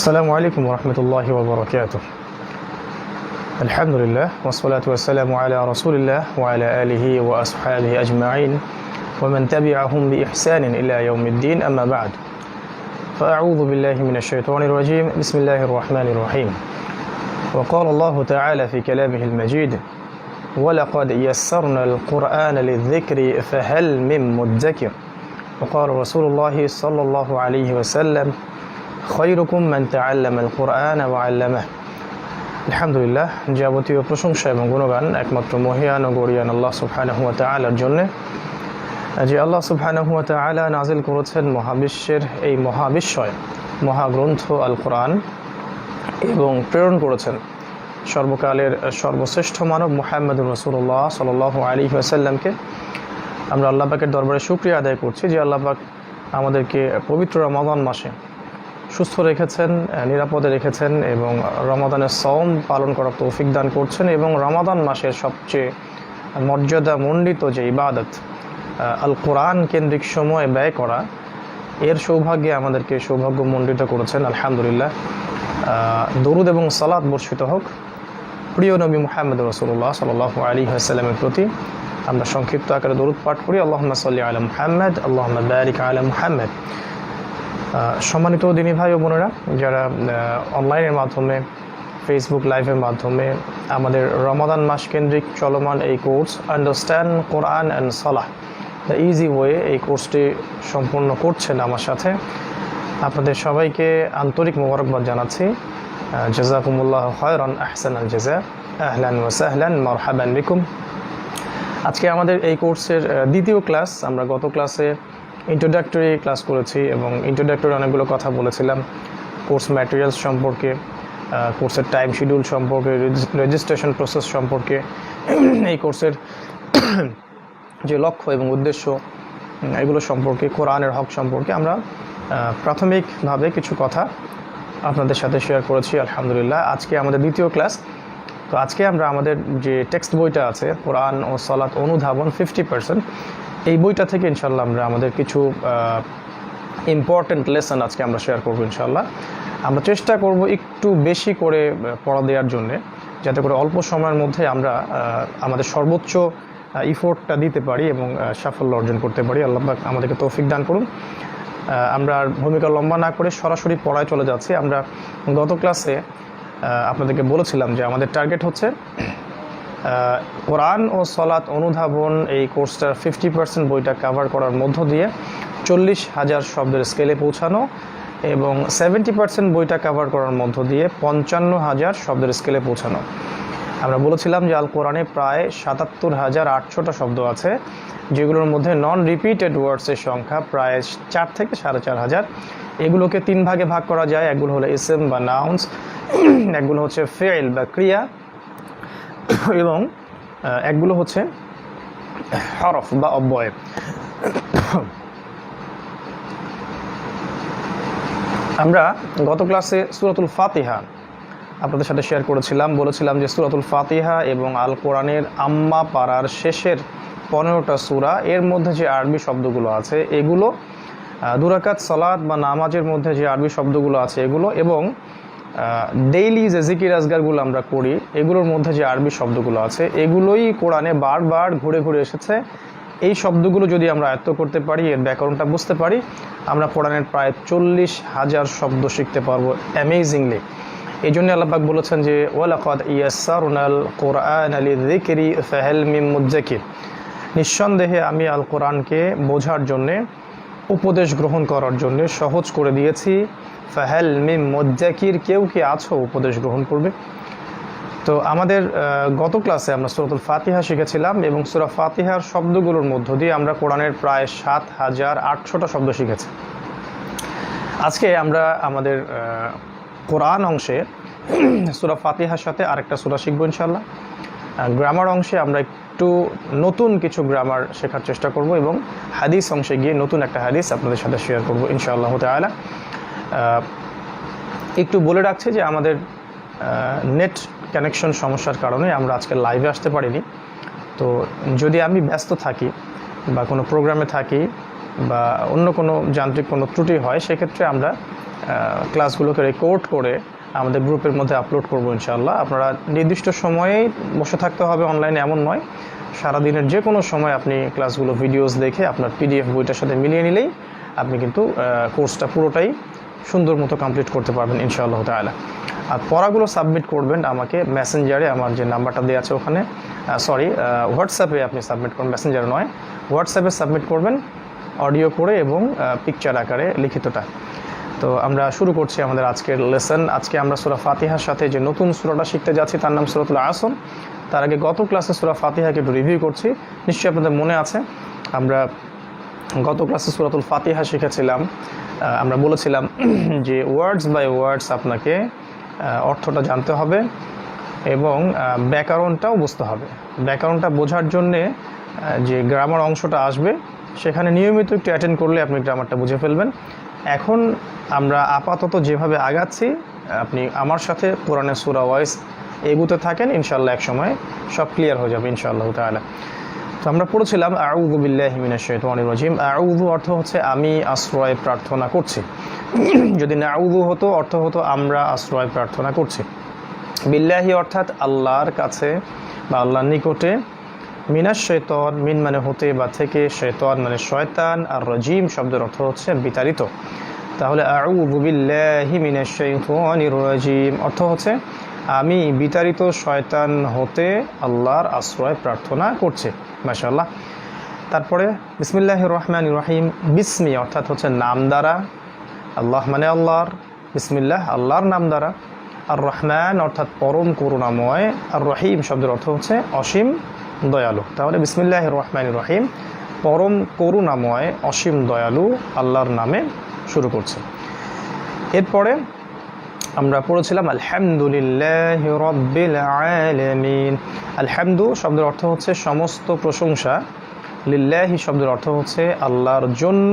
السلام عليكم ورحمة الله وبركاته. الحمد لله والصلاة والسلام على رسول الله وعلى آله وأصحابه أجمعين ومن تبعهم بإحسان إلى يوم الدين، أما بعد، فأعوذ بالله من الشيطان الرجيم. بسم الله الرحمن الرحيم. وقال الله تعالى في كلامه المجيد: ولقد يسرنا القرآن للذكر فهل من مدكر. وقال رسول الله صلى الله عليه وسلم: খৈরুকুম মান তাআল্লামাল কুরআন ওয়া আল্লামাহ। আলহামদুলিল্লাহ, যাবতীয় প্রশংসা এবং গুণগান একমাত্র মহিয়ান ও গরিয়ান আল্লাহ সুবহানাহু ওয়া তাআলার জন্য, যে আল্লাহ সুবহানাহু ওয়া তাআলা নাজিল করেছেন মহাবিশ্বের এই মহাবিশ্বয় মহাগ্রন্থ আল কোরআন এবং প্রেরণ করেছেন সর্বকালের সর্বশ্রেষ্ঠ মানব মুহাম্মদুর রাসূলুল্লাহ সাল্লাল্লাহু আলাইহি ওয়াসাল্লামকে। আমরা আল্লাহ পাকের দরবারে শুকরিয়া আদায় করছি যে আল্লাহ পাক আমাদেরকে পবিত্র রমাদান মাসে সুস্থ রেখেছেন, নিরাপদে রেখেছেন এবং রমাদানের সওম পালন করার তৌফিক দান করছেন এবং রমাদান মাসের সবচেয়ে মর্যাদামণ্ডিত যে ইবাদত আল কোরআন কেন্দ্রিক সময় ব্যয় করা, এর সৌভাগ্যে আমাদেরকে সৌভাগ্যমণ্ডিত করেছেন। আলহামদুলিল্লাহ, দরুদ এবং সালাত বর্ষিত হোক প্রিয় নবী মুহাম্মদ রাসূলুল্লাহ সাল্লাল্লাহু আলাইহি ওয়াসাল্লামের প্রতি। আমরা সংক্ষিপ্ত আকারে দরুদ পাঠ করি: আল্লাহুম্মা সাল্লি আলা মুহাম্মদ, আল্লাহুম্মা বারিক আলা মুহাম্মদ। সম্মানিত দিনী ভাই ও বোনেরা, যারা অনলাইনের মাধ্যমে ফেসবুক লাইভের মাধ্যমে আমাদের রমাদান মাস কেন্দ্রিক চলমান এই course understand Quran and Salah the easy way, এই কোর্সটি সম্পূর্ণ করছেন আমার সাথে, আপনাদের সবাইকে আন্তরিক মোবারকবাদ জানাচ্ছি। জাযাকুমুল্লাহু খায়রান, আহসানাল জাযা, আহলান ওয়া সাহলান, মারহাবান বিকুম। আজকে আমাদের এই কোর্সের দ্বিতীয় ক্লাস। আমরা গত ক্লাসে ইন্ট্রোডাক্টরি ক্লাস করেছি এবং ইন্ট্রোডাক্টরি অনেকগুলো কথা বলেছিলাম কোর্স ম্যাটেরিয়ালস সম্পর্কে, কোর্সের টাইম শিডিউল সম্পর্কে, রেজিস্ট্রেশন প্রসেস সম্পর্কে, এই কোর্সের যে লক্ষ্য এবং উদ্দেশ্য এগুলো সম্পর্কে, কোরআনের হক সম্পর্কে আমরা প্রাথমিকভাবে কিছু কথা আপনাদের সাথে শেয়ার করেছি। আলহামদুলিল্লাহ, আজকে আমাদের দ্বিতীয় ক্লাস। তো আজকে আমরা আমাদের যে টেক্সট বইটা আছে কোরআন ও সালাত অনুধাবন 50%, এই বইটা থেকে ইনশাল্লাহ আমরা আমাদের কিছু ইম্পর্টেন্ট লেসন আজকে আমরা শেয়ার করবো। ইনশাল্লাহ আমরা চেষ্টা করব একটু বেশি করে পড়া দেওয়ার জন্যে, যাতে করে অল্প সময়ের মধ্যে আমরা আমাদের সর্বোচ্চ ইফোর্টটা দিতে পারি এবং সাফল্য অর্জন করতে পারি। আল্লাহ পাক আমাদেরকে তৌফিক দান করুন। আমরা ভূমিকা লম্বা না করে সরাসরি পড়ায় চলে যাচ্ছি। আমরা গত ক্লাসে আপনাদেরকে বলেছিলাম যে আমাদের টার্গেট হচ্ছে কোরআন ও সালাত অনুধাবন এই কোর্সটার 50% বইটা কভার করার মধ্য দিয়ে 40,000 শব্দের স্কেলে পৌঁছানো এবং 70% বইটা কভার করার মধ্য দিয়ে 55,000 শব্দের স্কেলে পৌঁছানো। আমরা বলেছিলাম যে আল কোরআনে প্রায় 77,800টা শব্দ আছে, যেগুলোর মধ্যে নন রিপিটেড ওয়ার্ডসের সংখ্যা প্রায় 4 থেকে 4,500। এগুলোকে 3 ভাগে ভাগ করা যায়। একগুলো হলো ইসম বা নাউন্স, একগুলো হচ্ছে ফেইল বা ক্রিয়া, এবং একগুলো হচ্ছে হরফ বা অব্যয়। আমরা গত ক্লাসে সূরাতুল ফাতিহা আপনাদের সাথে শেয়ার করেছিলাম। বলেছিলাম যে সূরাতুল ফাতিহা এবং আল কোরআনের আম্মা পারার শেষের 15টা সূরা, এর মধ্যে যে আরবি শব্দগুলো আছে এগুলো, দুরাকাত সালাত বা নামাজের মধ্যে যে আরবি শব্দগুলো আছে এগুলো, এবং ডেইলি যে জিকির আজগারগুলো আমরা করি এগুলোর মধ্যে যে আরবি শব্দগুলো আছে এগুলোই কোরআনে বারবার ঘুরে ঘুরে এসেছে। এই শব্দগুলো যদি আমরা আয়ত্ত করতে পারি, এর ব্যাকরণটা বুঝতে পারি, আমরা কোরআনের প্রায় 40,000 শব্দ শিখতে পারবো অ্যামেজিংলি। এই জন্য আল্লাহ পাক বলেছেন যে ওয়ালাকাদ ইয়াসসারনাল কুরআনা লিযিকরি ফাহাল মিন মুদ্দাকির, নিঃসন্দেহে আমি আল কোরআনকে বোঝার জন্যে, উপদেশ গ্রহণ করার জন্যে সহজ করে দিয়েছি। ফাহাল মিন মুদ্দাকির, কেউ কি আছো উপদেশ গ্রহণ করবে? তো আমাদের গত ক্লাসে আমরা সূরাতুল ফাতিহা শিখেছিলাম এবং সূরা ফাতিহার শব্দগুলোর মধ্য দিয়ে আমরা কোরআনের প্রায় 7,800টা শব্দ শিখেছি। আজকে আমরা আমাদের কোরআন অংশে সূরা ফাতিহার সাথে আরেকটা সূরা শিখবো ইনশাআল্লাহ। গ্রামার অংশে আমরা একটু নতুন কিছু গ্রামার শেখার চেষ্টা করব এবং হাদিস অংশে গিয়ে নতুন একটা হাদিস আপনাদের সাথে শেয়ার করব ইনশাআল্লাহ তাআলা। একটু বলে রাখছি যে আমাদের নেট কানেকশন সমস্যার কারণে আমরা আজকে লাইভে আসতে পারিনি। তো যদি আমি ব্যস্ত থাকি বা কোনো প্রোগ্রামে থাকি বা অন্য কোনো যান্ত্রিক কোনো ত্রুটি হয়, সেক্ষেত্রে আমরা ক্লাসগুলোকে রেকর্ড করে আমাদের গ্রুপের মধ্যে আপলোড করব ইনশাআল্লাহ। আপনারা নির্দিষ্ট সময়েই বসে থাকতে হবে অনলাইনে এমন নয়, সারাদিনের যে কোনো সময় আপনি ক্লাসগুলো ভিডিওস দেখে আপনার পিডিএফ বইটার সাথে মিলিয়ে নিলেই আপনি কিন্তু কোর্সটা পুরোটাই সুন্দর মতো কমপ্লিট করতে পারবেন ইনশাআল্লাহ তাআলা। আর পড়াগুলো সাবমিট করবেন আমাকে মেসেঞ্জারে, আমার যে নাম্বারটা দেওয়া আছে ওখানে, হোয়াটসঅ্যাপে আপনি সাবমিট করবেন, মেসেঞ্জারে নয়, হোয়াটসঅ্যাপে সাবমিট করবেন অডিও করে এবং পিকচার আকারে লিখিতটা। তো আমরা শুরু করছি আমাদের আজকের লেসন। আজকে আমরা সূরা ফাতিহার সাথে যে নতুন সূরাটা শিখতে যাচ্ছি তার নাম সূরাতুল আসর। তার আগে গত ক্লাসে সূরা ফাতিহাকে একটু রিভিউ করছি। নিশ্চয়ই আপনাদের মনে আছে আমরা গত ক্লাসে সূরাতুল ফাতিহা শিখেছিলাম। আমরা বলেছিলাম যে ওয়ার্ডস বাই ওয়ার্ডস আপনাকে অর্থটা জানতে হবে এবং ব্যাকরণটাও বুঝতে হবে। ব্যাকরণটা বোঝার জন্যে যে গ্রামার অংশটা আসবে সেখানে নিয়মিত একটু অ্যাটেন্ড করলে আপনি গ্রামারটা বুঝে ফেলবেন। এখন আমরা আপাতত যেভাবে আগাচ্ছি আপনি আমার সাথে কোরআনের সূরা ওয়াইজ এগুতে থাকেন, ইনশাআল্লাহ এক সময় সব ক্লিয়ার হয়ে যাবে ইনশাআল্লাহ তাআলা। তো আমরা পড়েছিলাম আউযু বিল্লাহি মিনাশ শাইতানির রাজিম। আউযু অর্থ হচ্ছে আমি আশ্রয় প্রার্থনা করছি। যদি নাউযু হতো অর্থ হতো আমরা আশ্রয় প্রার্থনা করছি। বিল্লাহি অর্থাৎ আল্লাহর কাছে বা আল্লাহর নিকটে, মিনাশ শাইতান মিন মানে হতে বা থেকে, শাইতান মানে শয়তান, আর রাজিম শব্দের অর্থ হচ্ছে বিতাড়িত। তাহলে আউযু বিল্লাহি মিনাশ শাইতানির রাজিম অর্থ হচ্ছে আমি বিতাড়িত শয়তান হতে আল্লাহর আশ্রয় প্রার্থনা করছি। মাশাআল্লাহ। তারপরে বিসমিল্লাহির রহমানির রহিম। বিসমি অর্থাৎ হচ্ছে নাম দ্বারা, আল্লাহ মানে আল্লাহর, বিসমিল্লাহ আল্লাহর নাম দ্বারা। আর রহমান অর্থাৎ পরম করুণাময়, আর রহিম শব্দের অর্থ হচ্ছে অসীম দয়ালু। তাহলে বিসমিল্লাহির রহমানির রহিম পরম করুণাময় অসীম দয়ালু আল্লাহর নামে শুরু করছে। এরপরে আমরা পড়েছিলাম আলহামদুলিল্লাহি রাব্বিল আলামিন। আলহামদু শব্দের অর্থ হচ্ছে সমস্ত প্রশংসা, লিল্লাহি শব্দের অর্থ হচ্ছে আল্লাহর জন্য।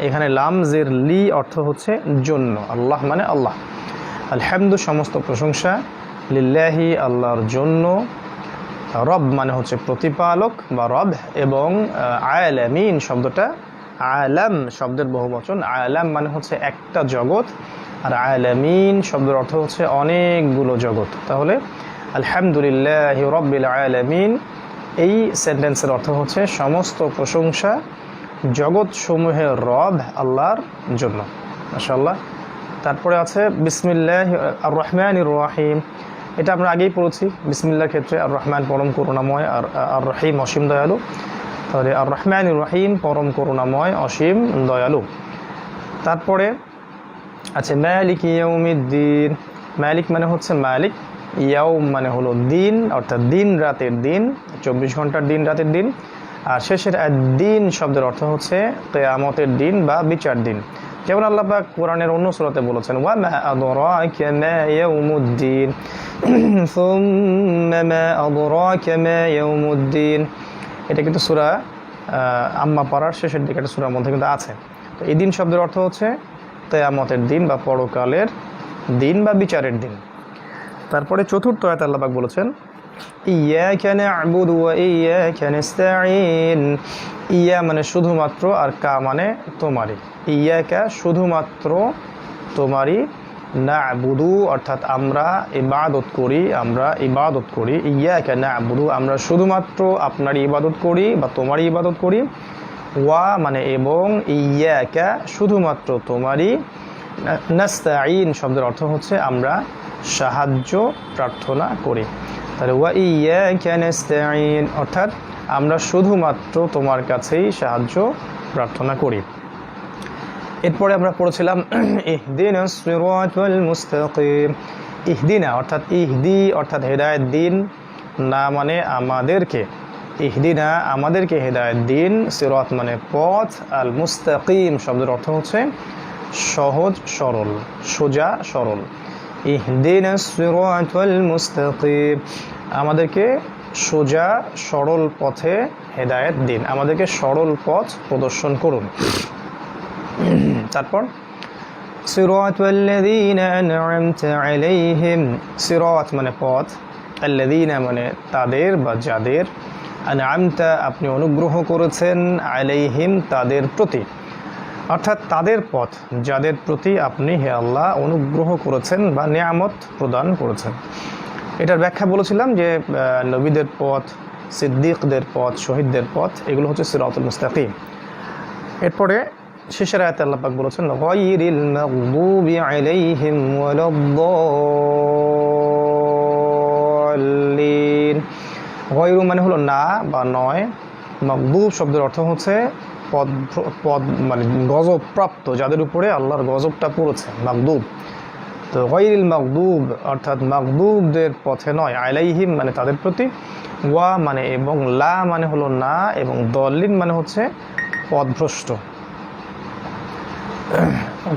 এখানে লাম জের লি অর্থ হচ্ছে জন্য, আল্লাহ মানে আল্লাহ। আলহামদু সমস্ত প্রশংসা, লিল্লাহি আল্লাহর জন্য, রব মানে হচ্ছে প্রতিপালক বা রব, এবং আলামিন শব্দটা আলাম শব্দের বহুবচন। আলাম মানে হচ্ছে একটা জগৎ, আর আলামিন শব্দের অর্থ হচ্ছে অনেকগুলো জগৎ। তাহলে আলহামদুলিল্লাহি রাব্বিল আলামিন এই সেন্টেন্সের অর্থ হচ্ছে সমস্ত প্রশংসা জগৎ সমূহের রব আল্লাহর জন্য। মাশাআল্লাহ। তারপরে আছে বিসমিল্লাহির রহমানির রহিম। এটা আমরা আগেই পড়েছি বিসমিল্লাহর ক্ষেত্রে। আর রহমান পরম করুণাময়, আর রহিম অসীম দয়ালু। তাহলে আর রহমানির রহিম পরম করুণাময় অসীম দয়ালু। তারপরে আচ্ছা মালিক ইয়াউমিদ্দিন। মালিক মানে হচ্ছে মালিক, ইয়াউম মানে হলো দিন অর্থাৎ দিন রাতের দিন, 24 ঘন্টার দিন রাতের দিন। আর শেষের দিন শব্দের অর্থ হচ্ছে কিয়ামতের দিন বা বিচার দিন। যেমন আল্লাহ পাক কোরআনের অন্য সূরাতে বলেছেন ওয়া মা আদরাকা মা ইয়াউমুদ্দিন সুম্মা মা আদরাকা মা ইয়াউমুদ্দিন। এটা কিন্তু সূরা আম্মা পারার শেষের দিকে একটা সূরার মধ্যে কিন্তু আছে। তো এই দিন শব্দের অর্থ হচ্ছে কিয়ামতের দিন বা পরকালের দিন বা বিচারের দিন। তারপরে চতুর্থ আয়াতে আল্লাহ পাক বলেছেন ইয়াকা না'বুদু ওয়া ইয়াকা নাস্তাঈন। ইয়া মানে শুধুমাত্র, আর কা মানে তোমারই। ইয়াকা শুধুমাত্র তোমারই, না'বুদু অর্থাৎ আমরা ইবাদত করি, ইয়াকা না'বুদু আমরা শুধুমাত্র আপনারই ইবাদত করি বা তোমারই ইবাদত করি। ওয়া মানে এবং, ইয়াকা শুধুমাত্র তোমারই, নাস্তাঈন শব্দের অর্থ হচ্ছে আমরা সাহায্য প্রার্থনা করি। তাহলে ওয়া ইয়াকা নাস্তাঈন অর্থাৎ আমরা শুধুমাত্র তোমার কাছেই সাহায্য প্রার্থনা করি। এরপরে আমরা পড়েছিলাম ইহদিনাস সিরাতাল মুস্তাকিম। ইহদিনা অর্থাৎ ইহদি অর্থাৎ হেদায়েত দিন, না মানে আমাদেরকে, ইহদিনা আমাদেরকে হেদায়েত দিন, সিরাত মানে পথ, আল মুস্তাকিম শব্দের অর্থ হচ্ছে সহজ সরল, সোজা সরল। ইহদিনাস সিরাতাল মুস্তাকিম আমাদেরকে সোজা সরল পথে হেদায়েত দিন, আমাদেরকে সরল পথ প্রদর্শন করুন। তারপর সিরাতাল্লাযীনা আন'আমতা আলাইহিম। সিরাত মানে পথ, আল্লাযীনা মানে তাদের বা যাদের, আন'আমতা আপনি অনুগ্রহ করেছেন, আলাইহিম তাদের প্রতি। অর্থাৎ তাদের পথ যাদের প্রতি আপনি হে আল্লাহ অনুগ্রহ করেছেন বা নিয়ামত প্রদান করেছেন। এটার ব্যাখ্যা বলেছিলাম যে নবীদের পথ, সিদ্দিকদের পথ, শহীদদের পথ, এগুলো হচ্ছে সিরাতুল মুস্তাকিম। এরপরে শেষের আয়াতে আল্লাহ পাক বলেছেন গায়রিল মাগদুবি আলাইহিম ওয়ালাদ-দাল্লিন। গায়রু মানে হলো না বা নয়, মাগদুব শব্দের অর্থ হচ্ছে পদ মানে গজবপ্রাপ্ত, যাদের উপরে আল্লাহর গজবটা পড়েছে, মাগদুব। তো গায়রিল মাগদুব অর্থাৎ মাগদুবদের পথে নয়, আলাইহিম মানে তাদের প্রতি, ওয়া মানে এবং, লা মানে হলো না, এবং দল্লিন মানে হচ্ছে পথভ্রষ্ট।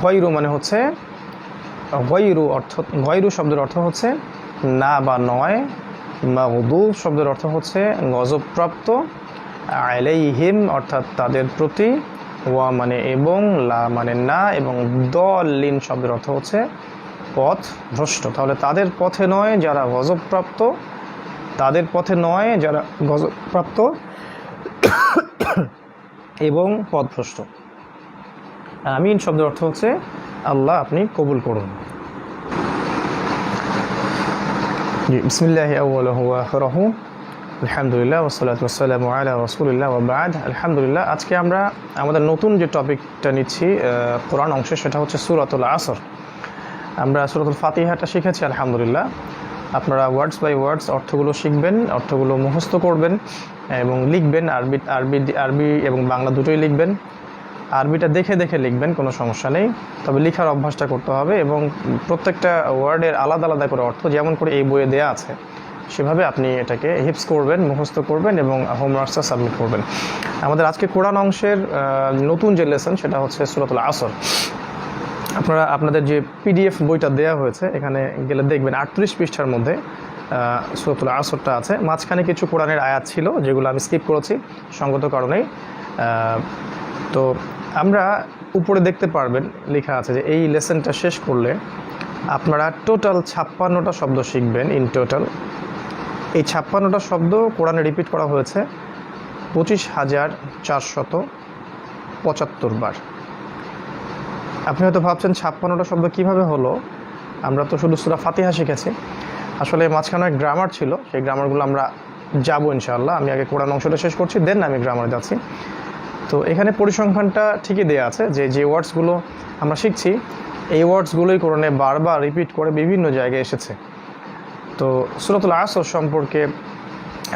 গায়রু মানে হচ্ছে গায়রু শব্দের অর্থ হচ্ছে না বা নয়, মাগদুব শব্দের অর্থ হচ্ছে গজবপ্রাপ্ত, আলাইহিম অর্থাৎ তাদের প্রতি, ওয়া মানে এবং, লা মানে না, এবং দল্লিন শব্দের অর্থ হচ্ছে পথ ভ্রষ্ট। তাহলে তাদের পথে নয় যারা গজবপ্রাপ্ত, তাদের পথে নয় যারা গজবপ্রাপ্ত এবং পথভ্রষ্ট। আমিন শব্দের অর্থ হচ্ছে আল্লাহ আপনি কবুল করুন। বিসমিল্লাহি আউওয়ালুহু ওয়া আখিরুহু, আলহামদুলিল্লাহ ওয়াসসালাতু ওয়াসসালামু আলা রাসূলিল্লাহ ওয়া বা'দ। আলহামদুলিল্লাহ, আজকে আমরা আমাদের নতুন যে টপিকটা নিচ্ছি কোরআন অংশে, সেটা হচ্ছে সূরাতুল আসর। আমরা সূরাতুল ফাতিহাটা শিখেছি আলহামদুলিল্লাহ। আপনারা ওয়ার্ডস বাই ওয়ার্ডস অর্থগুলো শিখবেন, অর্থগুলো মুখস্থ করবেন এবং লিখবেন। আরবি এবং বাংলা দুটোই লিখবেন। আরবিটা দেখে দেখে লিখবেন, কোনো সমস্যা নেই, তবে লেখার অভ্যাসটা করতে হবে এবং প্রত্যেকটা ওয়ার্ডের আলাদা আলাদা করে অর্থ যেমন করে এই বইয়ে দেওয়া আছে সেভাবে আপনি এটাকে হিপস করবেন, মুখস্থ করবেন এবং হোমওয়ার্কসটা সাবমিট করবেন। আমাদের আজকে কোরআন অংশের নতুন যে লেসন সেটা হচ্ছে সূরাতুল আসর। আপনারা আপনাদের যে পিডিএফ বইটা দেওয়া হয়েছে এখানে গেলে দেখবেন 38 পৃষ্ঠার মধ্যে সূরাতুল আসরটা আছে। মাঝখানে কিছু কোরআনের আয়াত ছিল যেগুলো আমি স্কিপ করেছি সঙ্গত কারণেই। তো আমরা উপরে দেখতে পারবেন লেখা আছে যে এই লেসনটা শেষ করলে আপনারা টোটাল 56টা শব্দ শিখবেন। ইন টোটাল এই 56টা শব্দ কোরআনে রিপিট করা হয়েছে 25,475 বার। আপনি হয়তো ভাবছেন 56টা শব্দ কিভাবে হলো, আমরা তো শুধু সূরা ফাতিহা শিখেছি। আসলে মাঝখানে গ্রামার ছিল, সেই গ্রামারগুলো আমরা যাবো ইনশাআল্লাহ। আমি আগে কোরআন অংশটা শেষ করছি, দেন আমি গ্রামারে যাচ্ছি। তো এখানে পরিসংখ্যানটা ঠিকই দেওয়া আছে যে ওয়ার্ডসগুলো আমরা শিখছি এই ওয়ার্ডসগুলোই কোরআনে বারবার রিপিট করে বিভিন্ন জায়গায় এসেছে। তো সূরাতুল আসর সম্পর্কে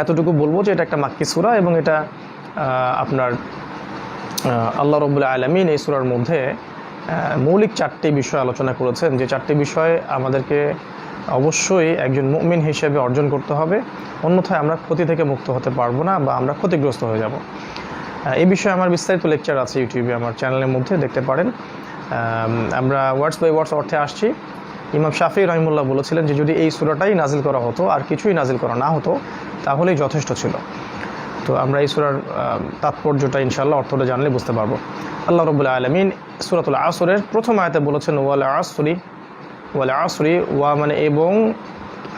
এতটুকু বলবো যে এটা একটা মাক্কি সূরা এবং এটা আপনার আল্লাহ রাব্বুল আলামিন এই সূরার মধ্যে মৌলিক 4টি বিষয় আলোচনা করেছেন, যে 4টি বিষয় আমাদেরকে অবশ্যই একজন মুমিন হিসেবে অর্জন করতে হবে, অন্যথায় আমরা ক্ষতি থেকে মুক্ত হতে পারবো না বা আমরা ক্ষতিগ্রস্ত হয়ে যাব। এই বিষয়ে আমার বিস্তারিত লেকচার আছে ইউটিউবে, আমার চ্যানেলের মধ্যে দেখতে পারেন। আমরা ওয়ার্ডস বাই ওয়ার্ডস অর্থে আসছি। ইমাম শাফি রহিমুল্লাহ বলেছিলেন যে যদি এই সূরাটাই নাজিল করা হতো আর কিছুই নাজিল করা না হতো তাহলেই যথেষ্ট ছিল। তো আমরা এই সূরার তাৎপর্যটা ইনশাআল্লাহ অর্থটা জানলে বুঝতে পারবো। আল্লাহ রাব্বুল আলামিন সূরাতুল আসরের প্রথম আয়াতে বলেছেন ওয়াল আসরি, ওয়াল আসরি, ওয়া মানে এবং,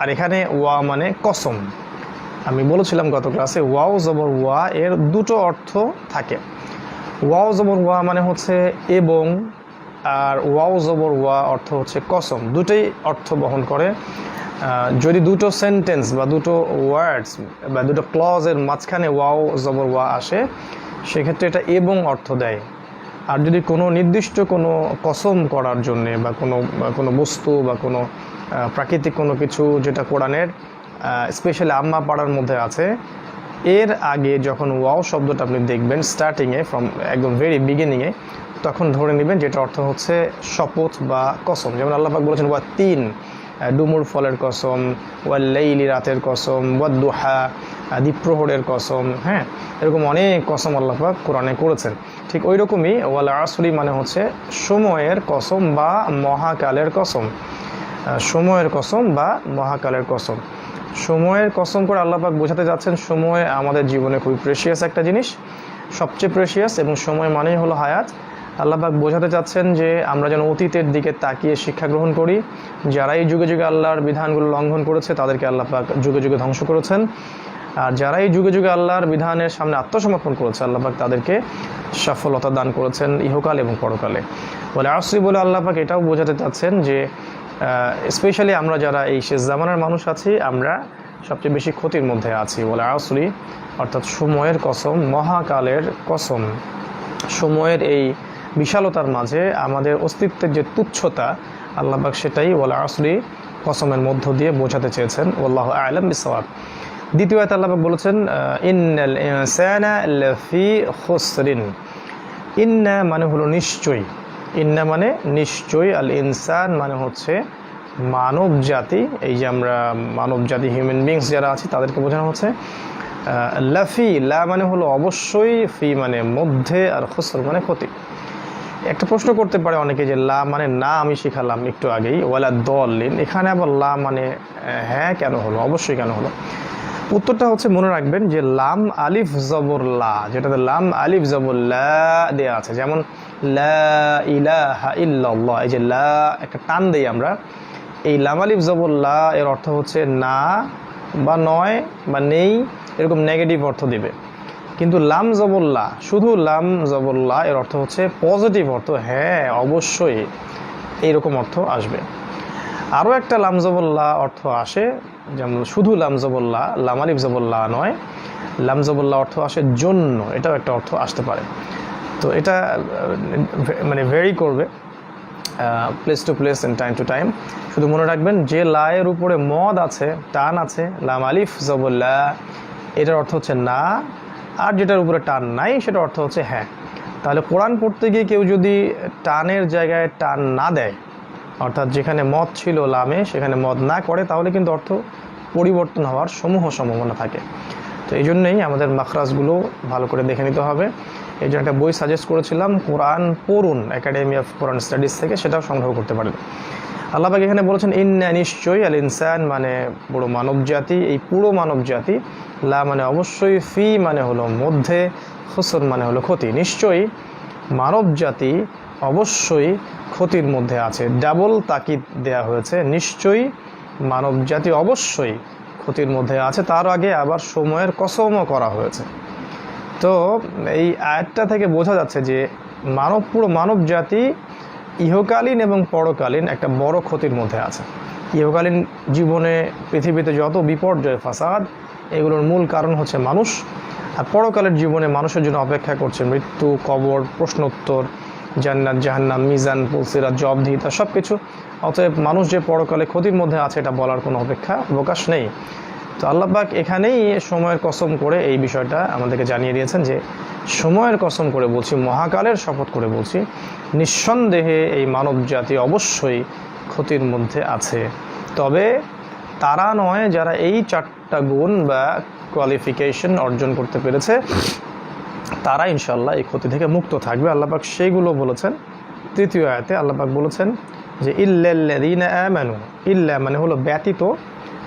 আর এখানে ওয়া মানে কসম। আমি বলেছিলাম গত ক্লাসে ওয়াও জবর ওয়া এর দুটো অর্থ থাকে। ওয়াও জবর ওয়া মানে হচ্ছে এবং, আর ওয়াও জবর ওয়া অর্থ হচ্ছে কসম। দুটোই অর্থ বহন করে। যদি দুটো সেন্টেন্স বা দুটো ওয়ার্ডস বা দুটো ক্লজের মাঝখানে ওয়াও জবর ওয়া আসে সেক্ষেত্রে এটা এবং অর্থ দেয়। আর যদি কোনো নির্দিষ্ট কোনো কসম করার জন্যে বা কোনো বস্তু বা কোনো প্রাকৃতিক কোনো কিছু যেটা কোরআনের স্পেশালি আম্মা পাড়ার মধ্যে আছে, এর আগে যখন ওয়াও শব্দটা আপনি দেখবেন স্টার্টিংয়ে ফ্রম একদম ভেরি বিগিনিংয়ে, তখন ধরে নেবেন যেটা অর্থ হচ্ছে শপথ বা কসম। যেমন আল্লাহ পাক বলেছেন ওয়া তিন, ডুমুর ফলের কসম, ওয়া লাইলি রাতের কসম, ওয়া দুহা দ্বীপ্রহরের কসম। হ্যাঁ, এরকম অনেক কসম আল্লাহ পাক কোরআনে করেছেন। ঠিক ওই রকমই ওয়াল আসরি মানে হচ্ছে সময়ের কসম বা মহাকালের কসম। সময়ের কসম বা মহাকালের কসম। সময়ের কসম করে আল্লাহ পাক বোঝাতে যাচ্ছেন সময় আমাদের জীবনে খুবই প্রেশিয়াস একটা জিনিস, সবচেয়ে প্রেশিয়াস, এবং সময় মানেই হলো হায়াত। আল্লাহ পাক বোঝাতে চাচ্ছেন যে আমরা যেন অতীতের দিকে তাকিয়ে শিক্ষা গ্রহণ করি। যারা এই যুগে যুগে আল্লাহর বিধানগুলো লঙ্ঘন করেছে তাদেরকে আল্লাহ পাক যুগে যুগে ধ্বংস করেছেন, আর যারা এই যুগে যুগে আল্লাহর বিধানের সামনে আত্মসমর্পণ করেছে আল্লাহ পাক তাদেরকে সফলতা দান করেছেন ইহকাল এবং পরকালে। বলে আসরি বলে আল্লাহ পাক এটাও বোঝাতে চাচ্ছেন যে স্পেশালি আমরা যারা এই শেষ জামানার মানুষ আছি আমরা সবচেয়ে বেশি ক্ষতির মধ্যে আছি। বলে আসরি অর্থাৎ সময়ের কসম, মহাকালের কসম, সময়ের এই বিশালতার মাঝে আমাদের অস্তিত্বের যে তুচ্ছতা আল্লাহ পাক সেটাই ওয়াল আসরি কসমের মধ্য দিয়ে বোঝাতে চেয়েছেন। আল্লাহু আ'লাম বিসওয়াব। দ্বিতীয় আয়াতে আল্লাহ পাক বলেছেন ইন্নাল ইনসানা লাফি খুসরিন। ইন্না মানে হলো নিশ্চয়ই, ইন্না মানে নিশ্চয়ই, আল ইনসান মানে হচ্ছে মানব জাতি। এই যে আমরা মানব জাতি হিউম্যান বিংস যারা আছি তাদেরকে বোঝানো হচ্ছে। লাফি, লা মানে হলো অবশ্যই, ফি মানে মধ্যে, আর খুসর মানে ক্ষতি। একটা প্রশ্ন করতে পারে অনেকে যে লা মানে না, আমি শিখালাম একটু আগেই, ওয়ালা দলিন, এখানে আবার লা মানে হ্যাঁ কেন হলো, অবশ্যই কেন হলো? উত্তরটা হচ্ছে মনে রাখবেন যে লাম আলিফ জবর লা, যেটাতে লাম আলিফ জবর লা দেয়া আছে, যেমন লা ইলাহা ইল্লাল্লাহ, এই যে লা একটা টান দেই আমরা, এই লাম আলিফ জবর লা এর অর্থ হচ্ছে না বা নয় বা নেই, এরকম নেগেটিভ অর্থ দিবে। কিন্তু লাম জবল্লা, শুধু লাম জবল্লা এর অর্থ হচ্ছে পজিটিভ অর্থ, হ্যাঁ অবশ্যই, এইরকম অর্থ আসবে। আরও একটা লাম জবল্লা অর্থ আসে, যেমন শুধু লাম জবল্লা, লাম আলিফ জবল্লা নয়, লাম জবল্লা অর্থ আসে জন্য, এটাও একটা অর্থ আসতে পারে। তো এটা মানে ভেরি করবে place to place and time to time. শুধু মনে রাখবেন যে লায়ের উপরে মদ আছে, টান আছে, লাম আলিফ জবল্লা, এটার অর্থ হচ্ছে না, আর যেটার উপরে টান নাই সেটার অর্থ হচ্ছে হ্যাঁ। তাহলে কোরআন পড়তে গিয়ে কেউ যদি টানের জায়গায় টান না দেয়, অর্থাৎ যেখানে মদ ছিল লামে সেখানে মদ না করে, তাহলে কিন্তু অর্থ পরিবর্তন হওয়ার সমূহ সম্ভাবনা থাকে। তো এই জন্যই আমাদের মাখরাজগুলো ভালো করে দেখে নিতে হবে। এই জন্য একটা বই সাজেস্ট করেছিলাম, কোরআন পড়ুন, একাডেমি অফ কোরআন স্টাডিজ থেকে, সেটাও সংগ্রহ করতে পারেন। আল্লাহ পাক এখানে বলেছেন ইন্না নিশ্চয়ই, আল ইনসান মানে পুরো মানব জাতি, এই পুরো মানব জাতি, লা মানে অবশ্যই, ফি মানে হলো মধ্যে, খুসর মানে হলো ক্ষতি। নিশ্চয়ই মানব জাতি অবশ্যই ক্ষতির মধ্যে আছে, ডাবল তাকিদ দেয়া হয়েছে, নিশ্চয়ই মানব জাতি অবশ্যই ক্ষতির মধ্যে আছে, তার আগে আবার সময়ের কসমও করা হয়েছে। তো এই আয়াতটা থেকে বোঝা যাচ্ছে যে পুরো মানব জাতি ইহকালীন এবং পরকালীন একটা বড় ক্ষতির মধ্যে আছে। ইহকালীন জীবনে পৃথিবীতে যত বিপর্যয় ফাসাদ, এগুলোর মূল কারণ হচ্ছে মানুষ। আর পরকালের জীবনে মানুষের জন্য অপেক্ষা করছে মৃত্যু, কবর, প্রশ্নোত্তর, জান্নাত, জাহান্নাম, মিজান, পুলসিরাত, জবাবদিহিতা, সব কিছু। অতএব মানুষ যে পরকালে ক্ষতির মধ্যে আছে এটা বলার কোনো অবকাশ নেই। তো আল্লাহ পাক এখানেই সময়ের কসম করে এই বিষয়টা আমাদেরকে জানিয়ে দিয়েছেন যে সময়ের কসম করে বলছি, মহাকালের শপথ করে বলছি, নিঃসন্দেহে এই মানব জাতি অবশ্যই ক্ষতির মধ্যে আছে। তবে তারা নয় যারা এই 4টা গুণ বা কোয়ালিফিকেশন অর্জন করতে পেরেছে, তারা ইনশাআল্লাহ এই ক্ষতি থেকে মুক্ত থাকবে। আল্লাহ পাক সেইগুলো বলেছেন। তৃতীয় আয়াতে আল্লাহ পাক বলেছেন যে ইল্লাল্লাযীনা আমানু, ইল্লা মানে হলো ব্যতীত,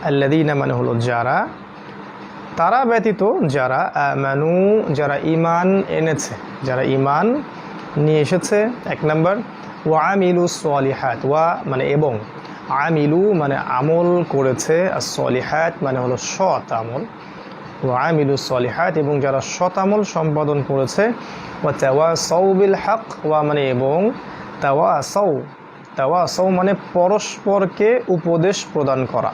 আল্লাযীনা মানে হলো যারা, তারা ব্যতীত যারা, আমানু যারা ঈমান এনেছে, যারা ঈমান নিয়ে এসেছে, 1 নম্বর, ওয়া আমিলুস সলিহাত, ওয়া মানে এবং, আমিলু মানে আমল করেছে, আর সলিহাত মানে হলো সৎ আমল, ওয়া আমিলুস সলিহাত এবং যারা সৎ আমল সম্পাদন করেছে, ওয়া তাওয়াসাউ বিল হক, ওয়া মানে এবং, তাওয়াসাউ মানে পরস্পরকে উপদেশ প্রদান করা,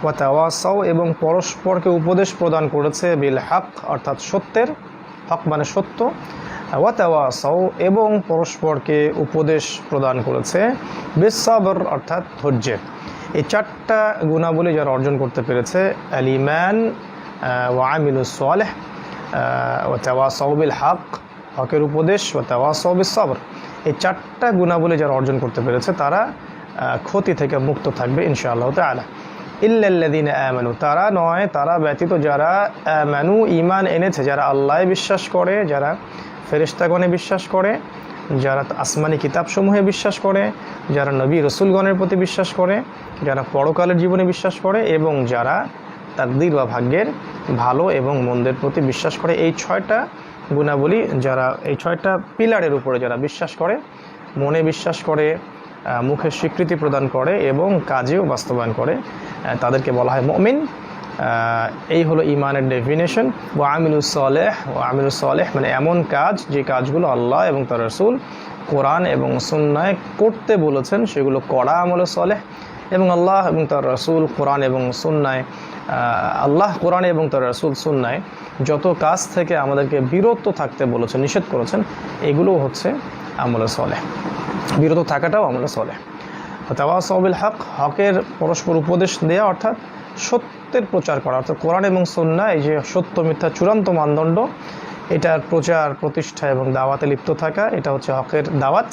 ওয়া তাওয়াসাউ এবং পরস্পরকে উপদেশ প্রদান করেছে, বিল হক অর্থাৎ সত্যের, হক মানে সত্য, ওয়া তাওয়াসাউ এবং পরস্পরকে উপদেশ প্রদান করেছে, বিস সাবর অর্থাৎ ধৈর্যের। এই 4টা গুণাবলী যারা অর্জন করতে পেরেছে, আল ঈমান, ওয়া আমিলুস সালিহ, ওয়া তাওয়াসাউ বিল হক হকের উপদেশ, ওয়া তাওয়াসাউ বিস সাবর, এই 4টা গুণাবলী যারা অর্জন করতে পেরেছে তারা ক্ষতি থেকে মুক্ত থাকবে ইনশাআল্লাহ তাআলা। ইল্লাল্লাযীনা আমানু, তারা নয়, তারা ব্যতীত যারা আমানু ঈমান এনেছে, যারা আল্লাহে বিশ্বাস করে, যারা ফেরেশতাগণে বিশ্বাস করে, যারা আসমানি কিতাবসমূহে বিশ্বাস করে, যারা নবী রসুলগণের প্রতি বিশ্বাস করে, যারা পরকালের জীবনে বিশ্বাস করে এবং যারা তাকদীর বা ভাগ্যের ভালো এবং মন্দের প্রতি বিশ্বাস করে। এই 6টা গুণাবলী যারা, এই 6টা পিলারের উপরে যারা বিশ্বাস করে, মনে বিশ্বাস করে, মুখে স্বীকৃতি প্রদান করে এবং কাজেও বাস্তবায়ন করে, তাদেরকে বলা হয় মুমিন। এই হলো ঈমানের ডেফিনেশন। ওয়া আমিলুস সালেহ মানে এমন কাজ যে কাজগুলো আল্লাহ এবং তার রাসূল কোরআন এবং সুন্নায় করতে বলেছেন সেগুলো করা আমলে সালেহ, এবং আল্লাহ এবং তার রাসূল কোরআন এবং সুন্নায় আল্লাহ কোরআন এবং তার রাসূল সুন্নায় যত কাজ থেকে আমাদেরকে বিরত থাকতে বলেছেন, নিষেধ করেছেন, এগুলো হচ্ছে আমলে সালেহ। বিরত থাকাটাও আমলে সালেহ। তাওয়াসাউ বিল হক, হকের পরস্পর উপদেশ দেওয়া অর্থাৎ সত্যের প্রচার করা, অর্থাৎ কোরআন এবং সুন্নাহ এই যে সত্য মিথ্যা চূড়ান্ত মানদণ্ড, এটার প্রচার প্রতিষ্ঠা এবং দাওয়াতে লিপ্ত থাকা, এটা হচ্ছে হকের দাওয়াত।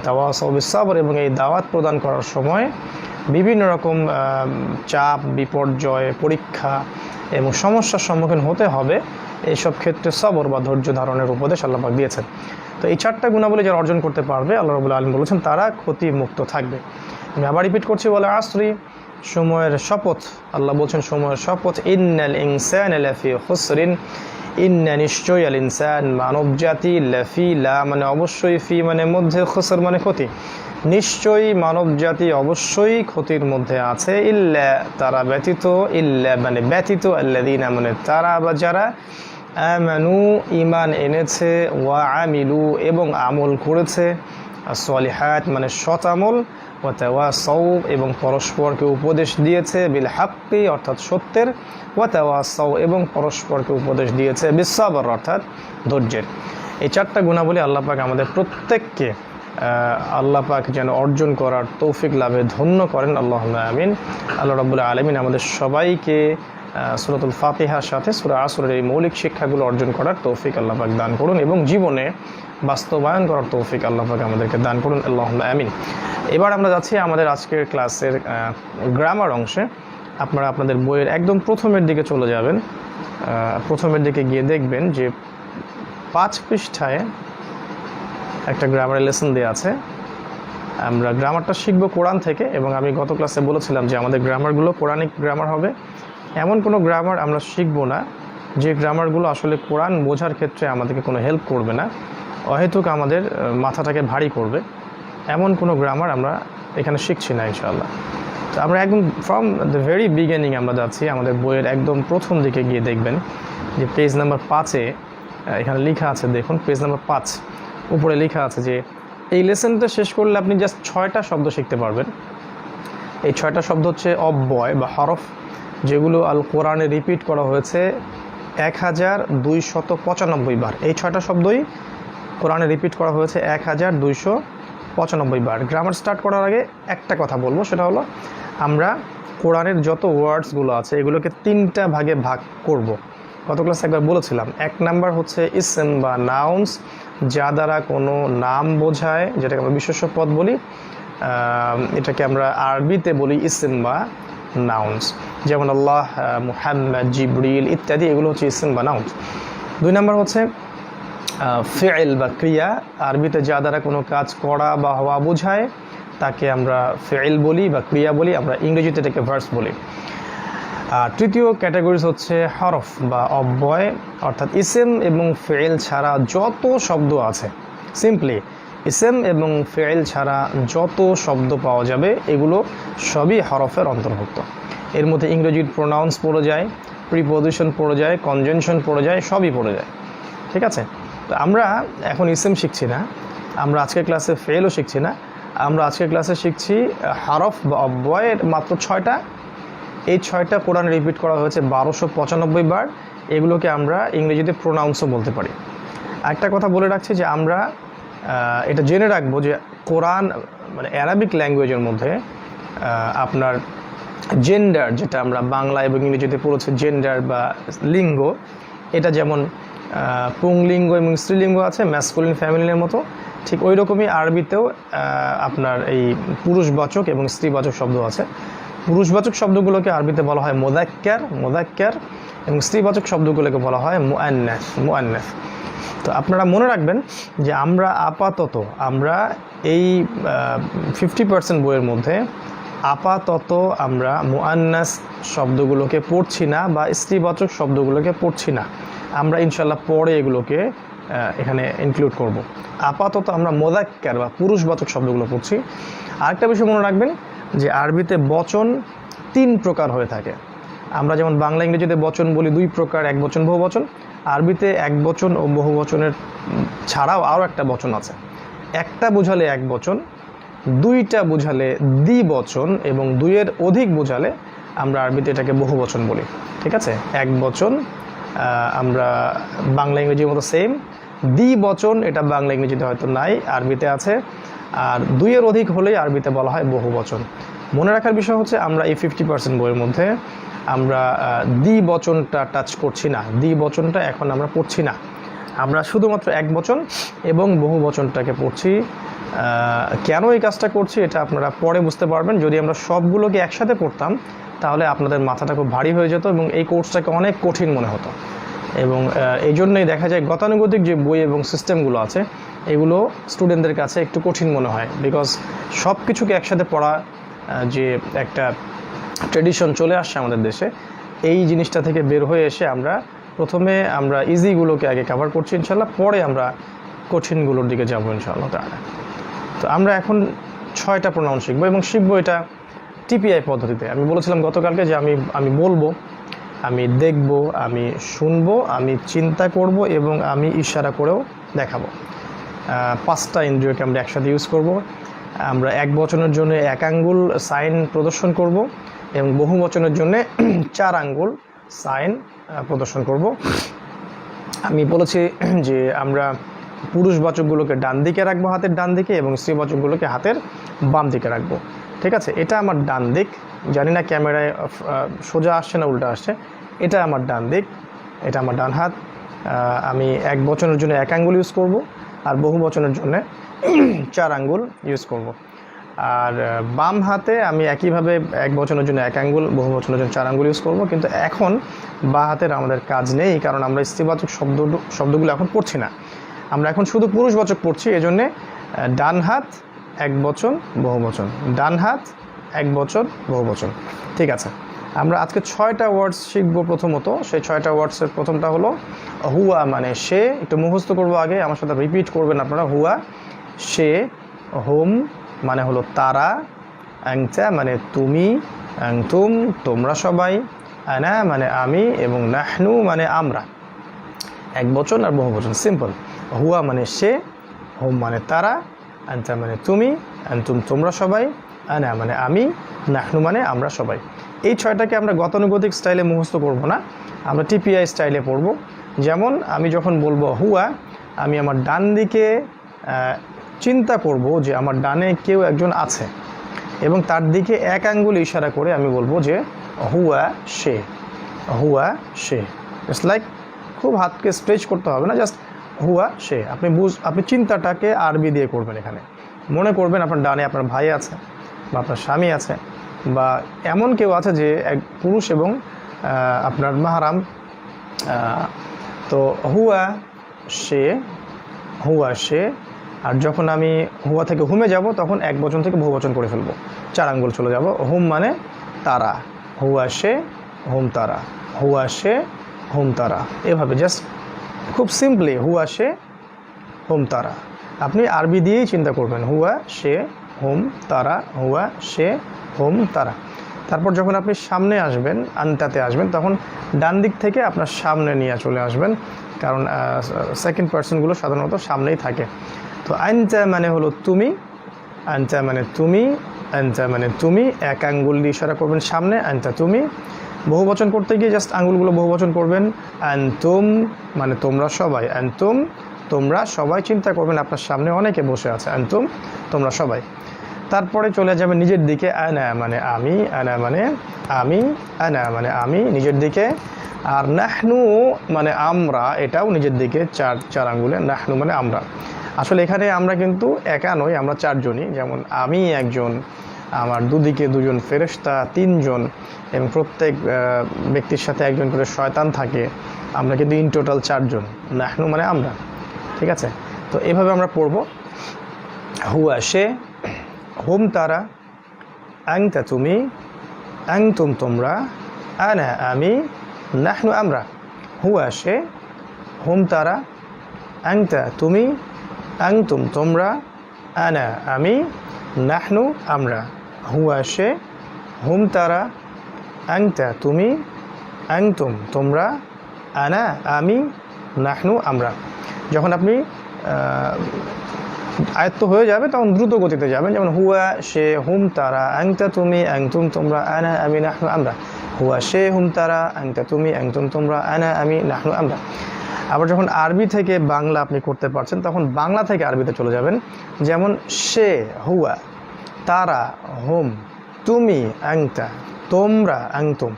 তাওয়াসাউ বিস সাবর, এবং এই দাওয়াত প্রদান করার সময় বিভিন্ন রকম চাপ, বিপর্যয়, পরীক্ষা এবং সমস্যার সম্মুখীন হতে হবে, এইসব ক্ষেত্রে সবর বা ধৈর্য ধারণের উপদেশ আল্লাহ পাক দিয়েছেন। তো এই 4টা গুণাবলী যারা অর্জন করতে পারবে, আল্লাহ রাব্বুল আলামিন বলেছেন তারা ক্ষতিমুক্ত থাকবে। আমি আবার রিপিট করছি, বলে আসরি, সময়ের শপথ, আল্লাহ বলছেন সময়ের শপথ, ইন্নাল ইনসানা লাফি খুসরিন, ইন্না নিশ্চয়, আল ইনসান মানব জাতি, লাফি লা মানে অবশ্যই, ফি মানে মধ্যে, খুসর মানে ক্ষতি, নিশ্চয়ই মানব জাতি অবশ্যই ক্ষতির মধ্যে আছে, ইল্লা তারা ব্যতীত, ইল্লা মানে ব্যতীত, আল্লাযীনা মানে তারা বা যারা, আমানু ঈমান এনেছে, ওয়া আমিলু এবং আমল করেছে, সলিহাত মানে সৎ আমল, ওয়া তাওয়াসাউ এবং পরস্পরকে উপদেশ দিয়েছে, বিল হাক্কি অর্থাৎ সত্যের, ওয়া তাওয়াসাউ এবং পরস্পরকে উপদেশ দিয়েছে, বিস সাবর অর্থাৎ ধৈর্যের। এই 4টা গুণাবলী আল্লাহ পাক আমাদের প্রত্যেককে আল্লাহ পাক যেন অর্জন করার তৌফিক লাভে ধন্য করেন, আল্লাহুম্মা আমিন। আল্লাহ রাব্বুল আলামিন আমাদের সবাইকে সূরাতুল ফাতিহার সাথে সূরা আসরের এই মৌলিক শিক্ষাগুলো অর্জন করার তৌফিক আল্লাহ পাক দান করুন, এবং জীবনে বাস্তবায়ন করার তৌফিক আল্লাহ পাক আমাদেরকে দান করুন, আল্লাহুম্মা আমিন। এবার আমরা যাচ্ছি আমাদের আজকের ক্লাসের গ্রামার অংশে। আপনারা আপনাদের বইয়ের একদম প্রথমের দিকে চলে যাবেন, প্রথমের দিকে গিয়ে দেখবেন যে 5 পৃষ্ঠায় একটা গ্রামারের লেসন দেওয়া আছে। আমরা গ্রামারটা শিখব কোরআন থেকে, এবং আমি গত ক্লাসে বলেছিলাম যে আমাদের গ্রামারগুলো কোরআনিক গ্রামার হবে। এমন কোনো গ্রামার আমরা শিখব না যে গ্রামারগুলো আসলে কোরআন বোঝার ক্ষেত্রে আমাদেরকে কোনো হেল্প করবে না, অহেতুক আমাদের মাথাটাকে ভারী করবে, এমন কোনো গ্রামার আমরা এখানে শিখছি না ইনশাআল্লাহ। তো আমরা একদম ফ্রম দ্য ভেরি বিগিনিং আমরা যাচ্ছি। আমাদের বইয়ের একদম প্রথম দিকে গিয়ে দেখবেন যে পেজ নাম্বার 5-এ এখানে লেখা আছে, দেখুন পেজ নাম্বার 5 উপরে লেখা আছে যে এই লেসনটা শেষ করলে আপনি জাস্ট 6টা শব্দ শিখতে পারবেন। এই 6টা শব্দ হচ্ছে অব্যয় বা হরফ, যেগুলো আল কোরআনে রিপিট করা হয়েছে 1295 বার। এই 6টা শব্দই কোরআনে রিপিট করা হয়েছে 1295 বার। গ্রামার স্টার্ট করার আগে একটা কথা বলবো, সেটা হলো আমরা কোরআনের যত ওয়ার্ডসগুলো আছে এগুলোকে 3টা ভাগে ভাগ করব। গত ক্লাসে একবার বলেছিলাম, 1 নাম্বার হচ্ছে ইসম বা নাউন্স, যা দ্বারা কোনো নাম বোঝায়, যেটাকে আমরা বিশেষ্য পদ বলি, এটাকে আমরা আরবিতে বলি ইসম বা নাউন্স, যেমন আল্লাহ, মুহাম্মদ, জিবরিল ইত্যাদি, এগুলো হচ্ছে ইসম বা নাউন্স। 2 নাম্বার হচ্ছে ফি'ল বা ক্রিয়া, আরবিতে যা দ্বারা কোনো কাজ করা বা হওয়া বোঝায় তাকে আমরা ফি'ল বলি বা ক্রিয়া বলি, আমরা ইংরেজিতে এটাকে ভার্স বলি। আর 3য় ক্যাটাগরিজ হচ্ছে হরফ বা অব্যয়, অর্থাৎ ইসম এবং ফি'ল ছাড়া যত শব্দ আছে, সিম্পলি ইসম এবং ফি'ল ছাড়া যত শব্দ পাওয়া যাবে এগুলো সবই হরফের অন্তর্ভুক্ত। এর মধ্যে ইংরেজির প্রোনাউন্স পড়ে যায়, প্রিপোজিশন পড়ে যায়, কনজাংশন পড়ে যায়, সবই পড়ে যায়, ঠিক আছে। তো আমরা এখন ইসম শিখছি না, আমরা আজকের ক্লাসে ফি'লও শিখছি না, আমরা আজকের ক্লাসে শিখছি হরফ বা অব্যয়ের মাত্র 6টা। এই 6টা কোরআন রিপিট করা হয়েছে 1295 বার। এগুলোকে আমরা ইংরেজিতে প্রোনাউন্সও বলতে পারি। একটা কথা বলে রাখছি যে আমরা এটা জেনে রাখবো যে কোরআন মানে অ্যারাবিক ল্যাঙ্গুয়েজের মধ্যে আপনার জেন্ডার, যেটা আমরা বাংলা এবং ইংরেজিতে পড়েছি জেন্ডার বা লিঙ্গ, এটা যেমন পুংলিঙ্গ এবং স্ত্রীলিঙ্গ আছে ম্যাসকুলিন ফ্যামিলিনের মতো, ঠিক ওই রকমই আরবিতেও আপনার এই পুরুষবাচক এবং স্ত্রীবাচক শব্দ আছে। পুরুষবাচক শব্দগুলোকে আরবিতে বলা হয় মুযাক্কার, এবং স্ত্রীবাচক শব্দগুলোকে বলা হয় মুআন্নাস। তো আপনারা মনে রাখবেন যে আমরা আপাতত এই 50% বইয়ের মধ্যে আপাতত আমরা মুআন্নাস শব্দগুলোকে পড়ছি না বা স্ত্রীবাচক শব্দগুলোকে পড়ছি না। আমরা ইনশাল্লাহ পরে এগুলোকে এখানে ইনক্লুড করব। আপাতত আমরা মুযাক্কার বা পুরুষবাচক শব্দগুলো পড়ছি। আরেকটা বিষয় মনে রাখবেন যে আরবিতে বচন 3 প্রকার হয়ে থাকে। আমরা যেমন বাংলা ইংরেজিতে বচন বলি দুই প্রকার, এক বচন বহু বচন। আরবিতে এক বচন ও বহু বচনের ছাড়াও আরও একটা বচন আছে। একটা বোঝালে এক বচন, দুইটা বোঝালে দ্বিবচন এবং দুইয়ের অধিক বোঝালে আমরা আরবিতে এটাকে বহু বচন বলি। ঠিক আছে, এক বচন আমরা বাংলা ইংরেজির মতো সেম, দ্বিবচন এটা বাংলা ইংরেজিতে হয়তো নাই, আরবিতে আছে। আর দুইয়ের অধিক হলেই আরবিতে বলা হয় বহু বচন। মনে রাখার বিষয় হচ্ছে আমরা এই 50% বইয়ের মধ্যে আমরা দ্বিবচনটা টাচ করছি না, দ্বিবচনটা এখন আমরা পড়ছি না। আমরা শুধুমাত্র এক বচন এবং বহু বচনটাকে পড়ছি। কেন এই কাজটা করছি এটা আপনারা পরে বুঝতে পারবেন। যদি আমরা সবগুলোকে একসাথে পড়তাম তাহলে আপনাদের মাথাটা খুব ভারী হয়ে যেত এবং এই কোর্সটাকে অনেক কঠিন মনে হতো। এবং এই জন্যই দেখা যায় গতানুগতিক যে বই এবং সিস্টেমগুলো আছে এগুলো স্টুডেন্টদের কাছে একটু কঠিন মনে হয়, বিকজ সব কিছুকে একসাথে পড়া যে একটা ট্রেডিশন চলে আসছে আমাদের দেশে, এই জিনিসটা থেকে বের হয়ে এসে প্রথমে আমরা ইজিগুলোকে আগে কভার করছি ইনশাল্লাহ, পরে আমরা কঠিনগুলোর দিকে যাবো ইনশাআল্লাহ তাআলা। তো আমরা এখন 6টা প্রোনাউন শিখবো এবং শিখবো এটা টিপিআই পদ্ধতিতে। আমি বলেছিলাম গতকালকে যে আমি বলবো, আমি দেখব, আমি শুনবো, আমি চিন্তা করব এবং আমি ইশারা করেও দেখাবো। 5টা ইন্দ্রিয়কে আমরা একসাথে ইউজ করব। আমরা এক বচনের জন্য এক আঙ্গুল সাইন প্রদর্শন করব এবং বহু বচনের জন্য 4 আঙ্গুল সাইন প্রদর্শন করব। আমি বলেছি যে আমরা পুরুষবাচকগুলোকে ডান দিকে রাখবো, হাতের ডান দিকে, এবং স্ত্রীবাচকগুলোকে হাতের বাম দিকে রাখবো। ঠিক আছে, এটা আমার ডান দিক, জানি না ক্যামেরায় সোজা আসছে না উল্টা আসছে, এটা আমার ডান দিক, এটা আমার ডান হাত। আমি এক বচনের জন্য এক আঙ্গুল ইউজ করব আর বহু বচনের জন্য 4 আঙ্গুল ইউজ করব। আর বাম হাতে আমি একইভাবে এক বচনের জন্য এক আঙ্গুল, বহু বচনের জন্য 4 আঙ্গুল ইউজ করব। কিন্তু এখন বা হাতের আমাদের কাজ নেই, কারণ আমরা স্ত্রীবাচক শব্দগুলো এখন পড়ছি না, আমরা এখন শুধু পুরুষবাচক পড়ছি। এজন্যে ডান হাত এক বচন বহু বচন, ডান হাত এক বচন বহু বচন। ঠিক আছে, আমরা আজকে 6টা ওয়ার্ডস শিখবো। প্রথমত সেই 6টা ওয়ার্ডসের প্রথমটা হলো হুয়া, মানে সে। একটু মুখস্থ করবো আগে, আমার সাথে রিপিট করবেন আপনারা। হুয়া সে, হুম মানে হলো তারা, আংতা মানে তুমি, আংতুম তোমরা সবাই, আনা মানে আমি, এবং নাহনু মানে আমরা। এক বচন আর বহু বচন, সিম্পল। হুয়া মানে সে, হুম মানে তারা, আনতা মানে তুমি, আনতুম তোমরা সবাই, আনা মানে আমি, নাহনু মানে আমরা সবাই। এই 6টাকে আমরা গতানুগতিক স্টাইলে মুখস্থ করব না, আমরা টিপিআই স্টাইলে পড়ব। যেমন আমি যখন বলবো হুয়া, আমি আমার ডান দিকে চিন্তা করব যে আমার ডানে কেউ একজন আছে এবং তার দিকে এক আঙ্গুল ইশারা করে আমি বলবো যে হুয়া সে, হুয়া সে। ইটস লাইক খুব হাতকে স্ট্রেচ করতে হবে না, জাস্ট হুয়া সে। আপনি চিন্তাটাকে আরবি দিয়ে করবেন। এখানে মনে করবেন আপনার ডানে আপনার ভাই আছে বা আপনার স্বামী আছে বা এমন কেউ আছে যে এক পুরুষ এবং আপনার মাহারাম। তো হুয়া সে, হুয়া সে। আর যখন আমি হুয়া থেকে হুমে যাব তখন এক বচন থেকে বহু বচন করে ফেলবো, 4 আঙ্গুল চলে যাব। হুম মানে তারা, হুয়া সে হুম তারা, হুয়া সে হুম তারা। এভাবে জাস্ট খুব সিম্পলি হুয়া সে হুম তারা। আপনি আরবি দিয়েই চিন্তা করবেন, হুয়া সে হুম তারা, হুয়া সে হুম তারা। তারপর যখন আপনি সামনে আসবেন, আনটাতে আসবেন, তখন ডান দিক থেকে আপনার সামনে নিয়ে চলে আসবেন, কারণ সেকেন্ড পার্সনগুলো সাধারণত সামনেই থাকে। তো আনটা মানে হলো তুমি, আনটা মানে তুমি, আনটা মানে তুমি, এক আঙ্গুল দিয়ে ইশারা করবেন সামনে, আনটা তুমি। বহু বচন করতে গিয়ে জাস্ট আঙ্গুলগুলো বহু বচন করবেন। আনতুম মানে তোমরা সবাই, আনতুম তোমরা সবাই। চিন্তা করবেন আপনার সামনে অনেকে বসে আছে, আনতুম তোমরা সবাই। তারপরে চলে যাবে নিজের দিকে, আনা মানে আমি, আনা মানে আমি, আনা মানে আমি নিজের দিকে। আর নাহনু মানে আমরা, এটাও নিজের দিকে, 4 আঙ্গুলে। নাহনু মানে আমরা। আসলে এখানে আমরা কিন্তু একা নই, আমরা 4 জনই। যেমন আমি একজন, আমার দুদিকে 2 জন ফেরেশতা 3 জন, এবং প্রত্যেক ব্যক্তির সাথে একজন করে শয়তান থাকে। আমরা কিন্তু ইন টোটাল 4 জন। নাহনু মানে আমরা। ঠিক আছে, তো এভাবে আমরা পড়ব। হুয়া সে, হুম তারা, আংতা তুমি, আংতুম তোমরা, আনা আমি, নাহনু আমরা। হুয়া সে, হুম তারা, আংতা তুমি, আংতুম তোমরা, আনা আমি, নাহনু আমরা। হুয়া সে, হুম তারা, আংতা তুমি, আনতুম তোমরা, আনা আমি, নাহনু আমরা। যখন আপনি আয়ত্ত হয়ে যাবে তখন দ্রুত গতিতে যাবেন, যেমন হুয়া সে, হুম তারা, আংতা তুমি, আংতুম তোমরা, আনা আমি, নাহনু আমরা। হুয়া সে, হুম তারা, আংতা তুমি, আংতুম তোমরা, আনা আমি, নাহনু আমরা। আবার যখন আরবি থেকে বাংলা আপনি করতে পারছেন তখন বাংলা থেকে আরবিতে চলে যাবেন, যেমন সে হুয়া, তারা হুম, তুমি আংতা, তোমরা আংতুম,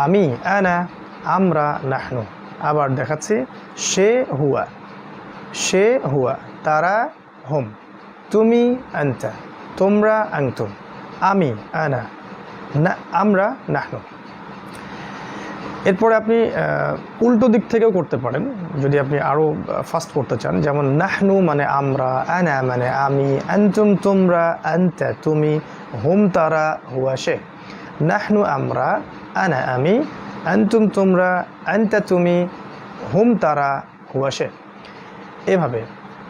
আমি আনা, আমরা নাহনু। আবার দেখাচ্ছি, সে হুয়া, সে হুয়া, তারা হুম, তুমি আনতা, তোমরা আনতুম, আমি আনা, না আমরা নাহনু। এরপরে আপনি উল্টো দিক থেকেও করতে পারেন যদি আপনি আরও ফাস্ট করতে চান, যেমন নাহনু মানে আমরা, আনা মানে আমি, আনতুম তোমরা, আনতা তুমি, হুম তারা, হুয়া সে। নাহনু আমরা, আনা আমি, আনতুম তোমরা, আনতা তুমি, হুম তারা, হুয়া সে। এভাবে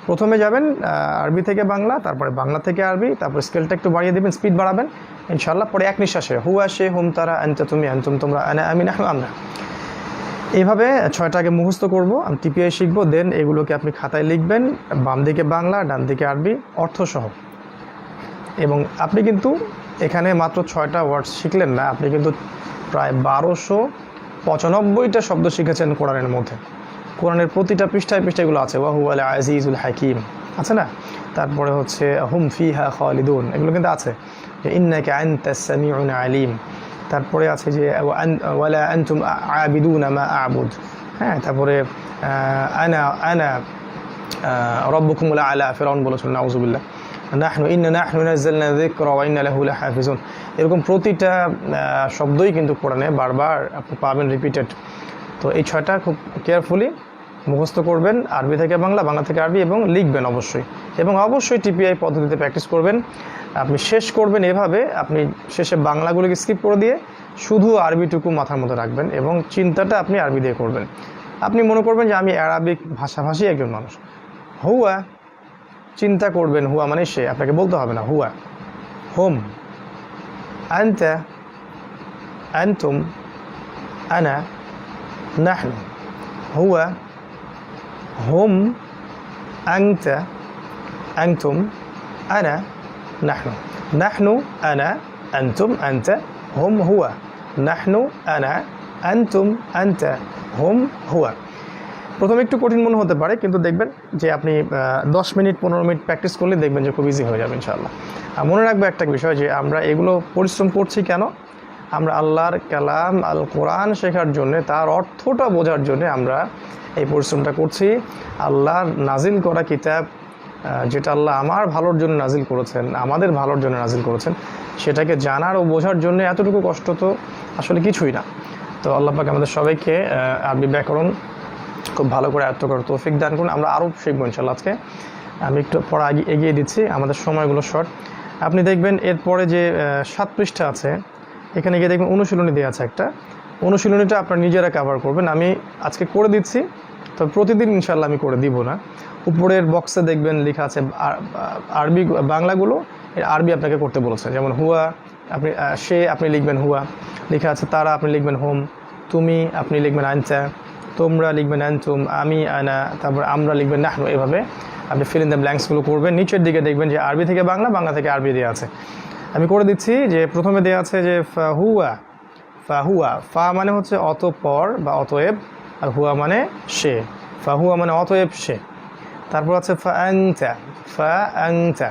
প্রথমে যাবেন আরবি থেকে বাংলা, তারপরে বাংলা থেকে আরবি, তারপর স্কেলটা একটু বাড়িয়ে দেবেন, স্পিড বাড়াবেন ইনশাআল্লাহ। পরে এক নিঃশ্বাসে হুয়া সে, হুম তারা, আনতা তুমি, আনতুম তোমরা, আনা আমি, নাহনু আমরা। এইভাবে 6টা আগে মুখস্থ করব, আমি টিপিআই শিখবো, দেন এগুলোকে আপনি খাতায় লিখবেন, বাম দিকে বাংলা ডান দিকে আরবি অর্থসহ। এবং আপনি কিন্তু এখানে মাত্র 6টা ওয়ার্ডস শিখলেন না, আপনি কিন্তু প্রায় 1295টা শব্দ শিখেছেন কোরআনের মধ্যে। কোরআনের প্রতিটা পৃষ্ঠায় পৃষ্ঠাগুলো আছে, ওয়া হুয়াল আজিজুল হাকিম আছে না, তারপরে হচ্ছে হুম ফিহা খালিদুন, এগুলো কিন্তু আছে, যে ইন্নাকা আনতাস সামিউল আলিম, তারপরে আছে যে ওয়ালা আনতুম আবিদুনা মা আবুদ, হ্যাঁ, তারপরে আনা আনা রব্বুকুমুল আলা, ফিরআউন বলেছিল নাউজুবিল্লাহ, নাহনু নাযালনা যিকরা ওয়া ইন্না লাহু লাহাফিজুন। এরকম প্রতিটা শব্দই কিন্তু কোরআনে বারবার আপনি পাবেন রিপিটেড। তো এই 6টা খুব কেয়ারফুলি মুখস্থ করবেন, আরবি থেকে বাংলা, বাংলা থেকে আরবি, এবং লিখবেন অবশ্যই, এবং অবশ্যই টিপিআই পদ্ধতিতে প্র্যাকটিস করবেন। আপনি শেষ করবেন এভাবে, আপনি শেষে বাংলাগুলোকে স্কিপ করে দিয়ে শুধু আরবিটুকু মাথার মধ্যে রাখবেন এবং চিন্তাটা আপনি আরবি দিয়ে করবেন। আপনি মনে করবেন যে আমি আরবিক ভাষাভাষী একজন মানুষ। হুয়া চিন্তা করবেন, হুয়া মানে সে, আপনাকে বলতে হবে না, হুয়া, হুম, আনতা, আনতুম, আনা, নাহনু, হুয়া, হুম, আনতা, আনতুম, আনা, নাহনু, নাহনু, আনা, আনতুম, আনতা, হুম, হুয়া, নাহনু, আনা, আনতুম, আনতা, হুম, হুয়া। প্রথমে একটু কঠিন মনে হতে পারে, কিন্তু দেখবেন যে আপনি 10 মিনিট 15 মিনিট প্র্যাকটিস করলে দেখবেন যে খুব ইজি হয়ে যাবে ইনশাআল্লাহ। আর মনে রাখবে একটা বিষয়, যে আমরা এগুলো পরিশ্রম করছি কেন? আমরা আল্লাহর কালাম আল কোরআন শেখার জন্য, তার অর্থটা বোঝার জন্য আমরা এই পরিশ্রমটা করছি। আল্লাহর নাজিল করা কিতাব, যেটা আল্লাহ আমার ভালোর জন্য নাজিল করেছেন, আমাদের ভালোর জন্য নাজিল করেছেন, সেটাকে জানার ও বোঝার জন্য এতটুকু কষ্ট তো আসলে কিছুই না। তো আল্লাহ পাক আমাদের সবাইকে আরবি ব্যাকরণ খুব ভালো করে আয়ত্ত করার তৌফিক দান করুন। আমরা আরও শিখবো ইনশাআল্লাহ। আজকে আমি একটু পড়া এগিয়ে দিচ্ছি, আমাদের সময়গুলো শর্ট। আপনি দেখবেন এরপরে যে 7 পৃষ্ঠা আছে, এখানে গিয়ে দেখবেন অনুশীলনী দেওয়া আছে একটা। অনুশীলনীটা আপনার নিজেরা কভার করবেন, আমি আজকে করে দিচ্ছি, তবে প্রতিদিন ইনশাআল্লাহ আমি করে দিব না। উপরের বক্সে দেখবেন লেখা আছে আরবি, বাংলাগুলো এর আরবি আপনাকে করতে বলেছে, যেমন হুয়া আপনি সে আপনি লিখবেন হুয়া, লেখা আছে তারা আপনি লিখবেন হুম, তুমি আপনি লিখবেন আনতা, তোমরা লিখবেন আনতুম, আমি আনা, তারপর আমরা লিখবেন নাহনু। এভাবে আপনি ফিল ইন দ্য ব্ল্যাঙ্কসগুলো করবেন। নিচের দিকে দেখবেন যে আরবি থেকে বাংলা, বাংলা থেকে আরবি দেওয়া আছে। আমি করে দিচ্ছি, যে প্রথমে দেওয়া আছে যে ফাহুয়া, ফাহুয়া, ফা মানে হচ্ছে অতঃপর বা অতএব, আর হুয়া মানে সে, ফাহুয়া মানে অতএব সে। তারপর আছে ফা আংতা, ফা আংতা,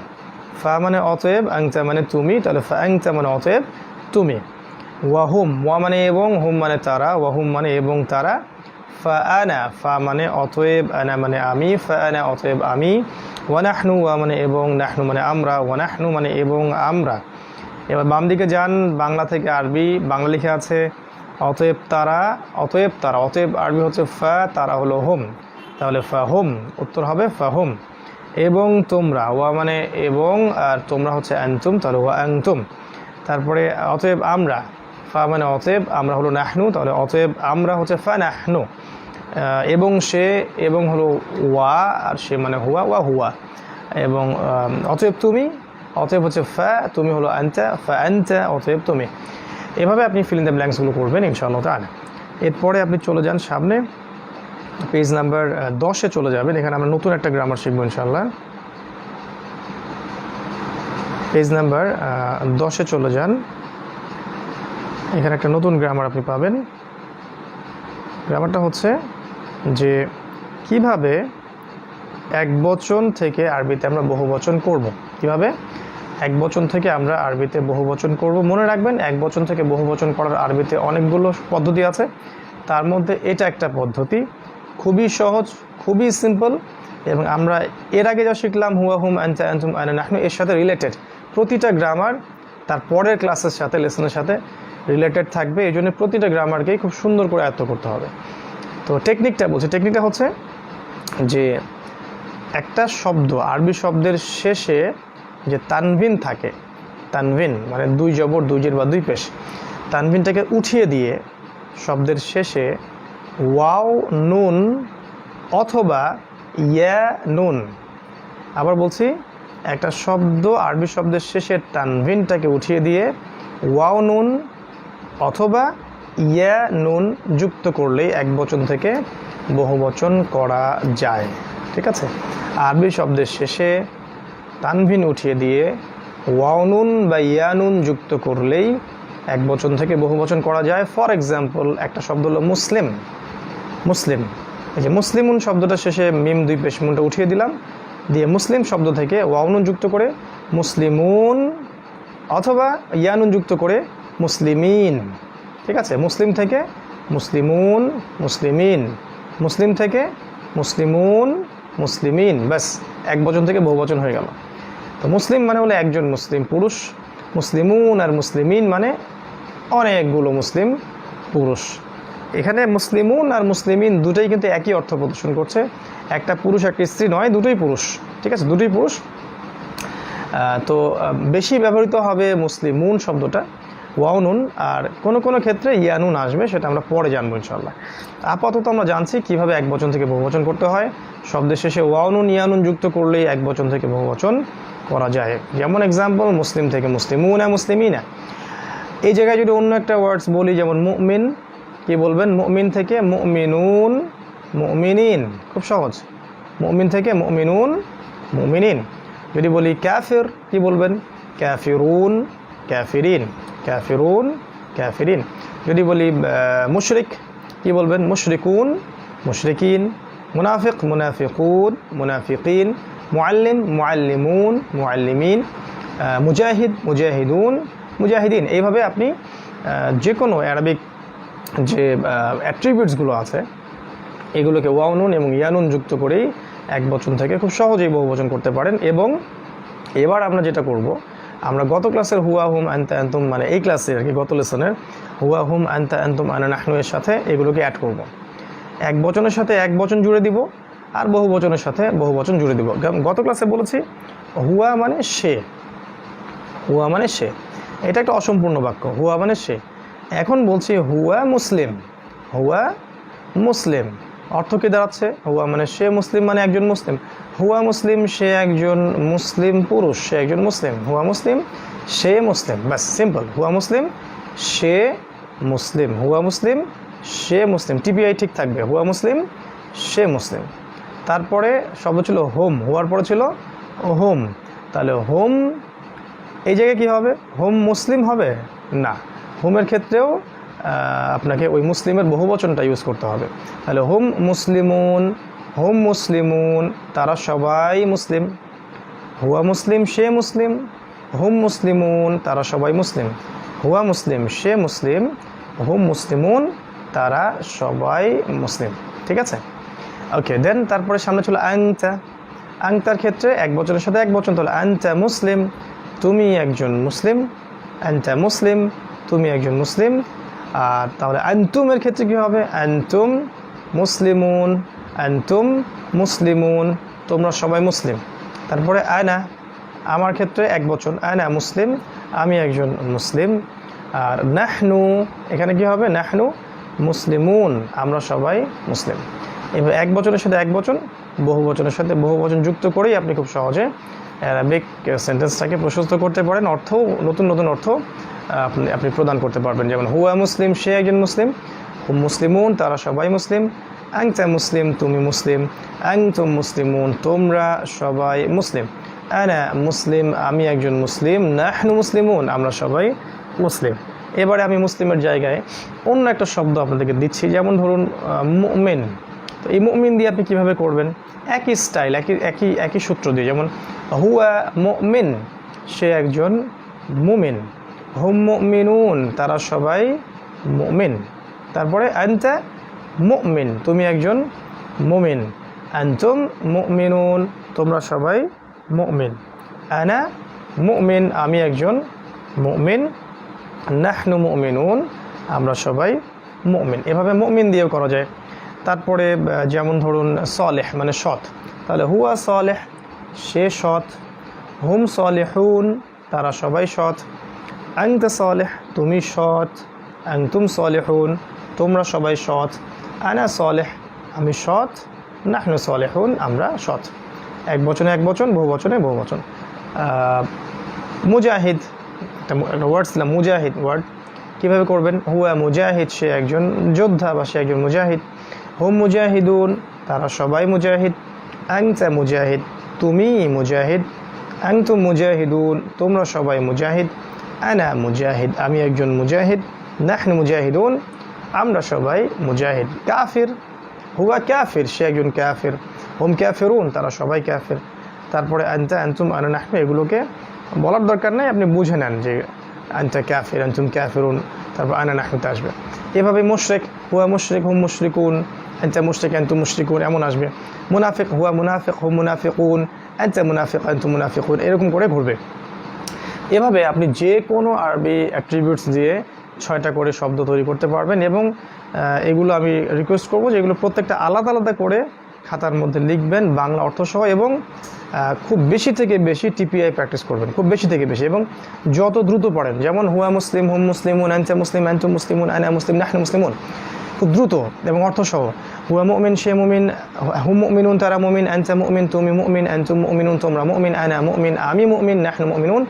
ফা মানে অতএব, আংতা মানে তুমি, তাহলে ফা আংতা মানে অতএব তুমি। ওয়াহুম, ওয়া মানে এবং, হুম মানে তারা, ওয়াহুম মানে এবং তারা। ফা আনা, ফা মানে অতএব, আনা মানে আমি, ফা আনা অতএব আমি। ওয়ানাহনু, ওয়া মানে এবং, নাহনু মানে আমরা, ওয়ানাহনু মানে এবং আমরা। এবার বাম দিকে যান, বাংলা থেকে আরবি, বাংলা লিখে আছে অতএব তারা, অতএব তারা, অতএব আরবি হচ্ছে ফা, তারা হলো হুম, তাহলে ফা হুম, উত্তর হবে ফা হুম। এবং তোমরা, ওয়া মানে এবং, আর তোমরা হচ্ছে আনতুম, তাহলে ওয়া আনতুম। তারপরে অতএব আমরা, ফা মানে অতএব, আমরা হলো নাহনু, তাহলে অতএব আমরা হচ্ছে ফা নাহনু। এবং সে, এবং হলো ওয়া, আর সে মানে হুয়া, ওয়া হুয়া। এবং অতএব তুমি, অতএব হচ্ছে ফা, তুমি হলো আনতা, ফা আনতা, অতএব তুমি। এভাবে আপনি ফিল ইন দ্য ব্ল্যাঙ্কসগুলো করবেন ইনশাআল্লাহ তাআলা। এরপরে আপনি চলে যান সামনে, পেজ নাম্বার 10-এ চলে যাবেন। এখানে আমরা নতুন একটা গ্রামার শিখবো ইনশাআল্লাহ। পেজ নাম্বার 10-এ চলে যান, এখানে একটা নতুন গ্রামার আপনি পাবেন। গ্রামারটা হচ্ছে যে কিভাবে একবচন থেকে আরবিতে আমরা বহুবচন করব। কিভাবে একবচন থেকে আমরা আরবিতে বহুবচন করব। মনে রাখবেন, একবচন থেকে বহুবচন করার আরবিতে অনেকগুলো পদ্ধতি আছে, তার মধ্যে এটা একটা পদ্ধতি, খুবই সহজ, খুবই সিম্পল, এবং আমরা এর আগে যা শিখলাম হুয়া হুম আনতা আনতুম আনা নাহনু, এর সাথে রিলেটেড প্রতিটা গ্রামার তার পরের ক্লাসের সাথে, লেসনের সাথে রিলেটেড থাকবে। এই জন্য প্রতিটা গ্রামারকেই খুব সুন্দর করে আয়ত্ত করতে হবে। তো টেকনিকটা বলছি, টেকনিকটা হচ্ছে যে একটা শব্দ, আরবি শব্দের শেষে যে তানভিন থাকে, তানভিন মানে দুই জবর, দুই জের বা দুই পেশ, তানভিনটাকে উঠিয়ে দিয়ে শব্দের শেষে ওয়াও নুন অথবা ইয়া নুন, আবার বলছি, একটা শব্দ আরবি শব্দের শেষে তানভিনটাকে উঠিয়ে দিয়ে ওয়াও নুন অথবা ইয়া নুন যুক্ত করলেই একবচন থেকে বহুবচন করা যায়। ঠিক আছে, আরবি শব্দের শেষে তানভিন উঠিয়ে দিয়ে ওয়াও নুন বা ইয়া নুন যুক্ত করলেই একবচন থেকে বহুবচন করা যায়। ফর এক্সাম্পল, একটা শব্দ হলো মুসলিম, মুসলিম, এই যে মুসলিমুন শব্দটা শেষে মিম দুই পেশ মুনটা উঠিয়ে দিলাম, দিয়ে মুসলিম শব্দ থেকে ওয়াও নুন যুক্ত করে মুসলিমুন অথবা ইয়া নুন যুক্ত করে মুসলিমিন। ঠিক আছে, মুসলিম থেকে মুসলিমুন, মুসলিমিন, মুসলিম থেকে মুসলিমুন, মুসলিমিন, ব্যাস একবচন থেকে বহুবচন হয়ে গেল। তো মুসলিম মানে হলো একজন মুসলিম পুরুষ, মুসলিমুন আর মুসলিমিন মানে অনেকগুলো মুসলিম পুরুষ। এখানে মুসলিমুন আর মুসলিমিন দুটোই কিন্তু একই অর্থ প্রদর্শন করছে, একটা পুরুষ একটা স্ত্রী নয়, দুটোই পুরুষ। ঠিক আছে, দুটোই পুরুষ। তো বেশি ব্যবহৃত হবে মুসলিমুন শব্দটা, ওয়াও নুন, আর কোনো কোনো ক্ষেত্রে ইয়ানুন আসবে, সেটা আমরা পরে জানবো ইনশাআল্লাহ। আপাতত আমরা জানছি কিভাবে একবচন থেকে বহুবচন করতে হয়। শব্দের শেষে ওয়াও নুন ইয়ানুন যুক্ত করলেই একবচন থেকে বহুবচন করা যায়। যেমন এক্সাম্পল, মুসলিম থেকে মুসলিমুনা, মুসলিমিনা। এই জায়গায় যদি অন্য একটা ওয়ার্ডস বলি, যেমন মুমিন, কি বলবেন? মুমিন থেকে মুমিনুন, মুমিনিন, খুব সহজ। মুমিন থেকে মুমিনুন, মুমিনিন। যদি বলি কাফির, কি বলবেন? কাফিরুন, কাফিরিন, কাফিরুন, কাফিরিন। যদি বলি মুশরিক, কি বলবেন? মুশরিকুন, মুশরিকিন। মুনাফিক, মুনাফিকুন, মুনাফিকিন। মুআল্লিম, মুআল্লিমুন, মুআল্লিমিন। মুজাহিদ, মুজাহিদুন, মুজাহিদিন। এইভাবে আপনি যে কোনো অ্যারাবিক যে অ্যাট্রিবিউটসগুলো আছে এগুলোকে ওয়াও নুন এবং ইয়ানুন যুক্ত করেই একবচন থেকে খুব সহজেই বহুবচন করতে পারেন। এবং এবার আমরা যেটা করব, আমরা গত ক্লাসের হুয়া হুম আনতা আনতুম, মানে এই ক্লাসে আর কি, গত লেসনের হুয়া হুম আনতা আনতুম আনা নাহনু এর সাথে এগুলোকে অ্যাড করব। একবচনের সাথে একবচন জুড়ে দিব আর বহুবচনের সাথে বহুবচন জুড়ে দিব। গত ক্লাসে বলেছি হুয়া মানে সে, হুয়া মানে সে, এটা একটা অসম্পূর্ণ বাক্য, হুয়া মানে সে। এখন বলছি হুয়া মুসলিম, হুয়া মুসলিম। অর্থ কি দাঁড়াচ্ছে? হুয়া মানে সে, মুসলিম মানে একজন মুসলিম। হুয়া মুসলিম, সে একজন মুসলিম পুরুষ, সে একজন মুসলিম। হুয়া মুসলিম, সে মুসলিম, ব্যাস সিম্পল। হুয়া মুসলিম, সে মুসলিম, হুয়া মুসলিম, সে মুসলিম, টিপিআই ঠিক থাকবে। হুয়া মুসলিম, সে মুসলিম। তারপরে শব্দ ছিল হোম, হুয়ার পরে ছিল হোম, তাহলে হোম এই জায়গায় কী হবে? হোম মুসলিম হবে না, হোমের ক্ষেত্রেও আপনাকে ওই মুসলিমের বহুবচনটা ইউজ করতে হবে। তাহলে হোম মুসলিমুন, হোম মুসলিমুন, তারা সবাই মুসলিম। হুয়া মুসলিম, সে মুসলিম। হোম মুসলিমুন, তারা সবাই মুসলিম। হুয়া মুসলিম, সে মুসলিম। হোম মুসলিমুন, তারা সবাই মুসলিম। ঠিক আছে, ওকে। দেন তারপরে সামনে ছিল আনতা। আনতার ক্ষেত্রে একবচনের সাথে একবচন, তাহলে আনতা মুসলিম, তুমি একজন মুসলিম। আনতা মুসলিম, তুমি একজন মুসলিম। আর তাহলে আনতুমের ক্ষেত্রে কী হবে? আনতুম মুসলিমুন, আনতুম মুসলিমুন, তোমরা সবাই মুসলিম। তারপরে আনা, আমার ক্ষেত্রে একবচন, আনা মুসলিম, আমি একজন মুসলিম। আর নাহনু, এখানে কী হবে? নাহনু মুসলিমুন, আমরা সবাই মুসলিম। এবার একবচনের সাথে একবচন, বহুবচনের সাথে বহুবচন যুক্ত করেই আপনি খুব সহজে অ্যারাবিক সেন্টেন্সটাকে প্রশস্ত করতে পারেন, অর্থও নতুন নতুন অর্থ আপনি প্রদান করতে পারবেন। যেমন হুয়া মুসলিম, সে একজন মুসলিম। হুম মুসলিমুন তারা সবাই মুসলিম, আনতা মুসলিম তুমি মুসলিম, আনতুম মুসলিমুন তোমরা সবাই মুসলিম, আনা মুসলিম আমি একজন মুসলিম, নাহনু মুসলিমুন আমরা সবাই মুসলিম। এবারে আমি মুসলিমের জায়গায় অন্য একটা শব্দ আপনাদেরকে দিচ্ছি, যেমন ধরুন মুমিন। তো এই মুমিন দিয়ে আপনি কীভাবে করবেন? একই স্টাইল, একই সূত্র দিয়ে, যেমন হুয়া মুমিন সে একজন মুমিন, হুম মুমিনুন তারা সবাই মুমিন। তারপরে আনতা মুমিন তুমি একজন মুমিন, আনতুম মুমিনুন তোমরা সবাই মুমিন, আনা মুমিন আমি একজন মুমিন, নাহনু মুমিনুন আমরা সবাই মুমিন। এভাবে মুমিন দিয়েও করা যায়। তারপরে যেমন ধরুন সলেহ মানে সৎ, তাহলে হুয়া সলেহ সে সৎ, হুম সলেহুন তারা সবাই সৎ, আনতা সলেহ তুমি সৎ, আনতুম সলেহুন তোমরা সবাই সৎ, আনা সলেহ আমি সৎ, নাহনু সলেহুন আমরা সৎ। এক বচনে এক বচন, বহু বচনে বহু বচন। মুজাহিদ একটা ওয়ার্ড ছিল, মুজাহিদ ওয়ার্ড কীভাবে করবেন? হুয়া মুজাহিদ সে একজন যোদ্ধা বা সে একজন মুজাহিদ, হুম মুজাহিদুন তারা সবাই মুজাহিদ, আনতা মুজাহিদ তুমি মুজাহিদ, আনতুম মুজাহিদুন তোমরা সবাই মুজাহিদ, আনা মুজাহিদ আমি একজন মুজাহিদ, নাহনু মুজাহিদুন আমরা সবাই মুজাহিদ। কাফির হুয়া কাফির সে একজন কাফির, হুম কাফিরুন তারা সবাই কাফির। তারপরে আনতা আনতুম আনা নাহনু এগুলোকে বলার দরকার নেই, আপনি বুঝে নেন যে আনতা কাফির আনতুম কাফিরুন তারপর আনা নাহনুতে আসবে। এভাবে মুশরিক হুয়া মুশরিক হুম মুশরিকুন, আনতা মুশরিক আনতুম মুশরিকুন এমন আসবে। মুনাফিক হুয়া মুনাফিক হুম মুনাফিকুন, আনতা মুনাফিক আনতুম মুনাফিকুন এরকম করে ঘুরবে। এভাবে আপনি যে কোনো আরবি অ্যাট্রিবিউটস দিয়ে 6টা করে শব্দ তৈরি করতে পারবেন। এবং এগুলো আমি রিকোয়েস্ট করবো যে এগুলো প্রত্যেকটা আলাদা আলাদা করে খাতার মধ্যে লিখবেন বাংলা অর্থসহ, এবং খুব বেশি থেকে বেশি টিপিআই প্র্যাকটিস করবেন, খুব বেশি থেকে বেশি, এবং যত দ্রুত পড়েন। যেমন হুয়া মুসলিম হুম মুসলিমুন, আনতা মুসলিম আনতুম মুসলিমুন, আনা মুসলিম নাহনু মুসলিমুন, খুব দ্রুত এবং অর্থসহ। হুয়া মুমিন সে মুমিন, হুম মুমিনুন তারা মুমিন, আনতা মুমিন তুমি মুমিন, আনতুম মুমিনুন তোমরা মুমিন, আনা মুমিন আমি মুমিন, নাহনু মুমিনুন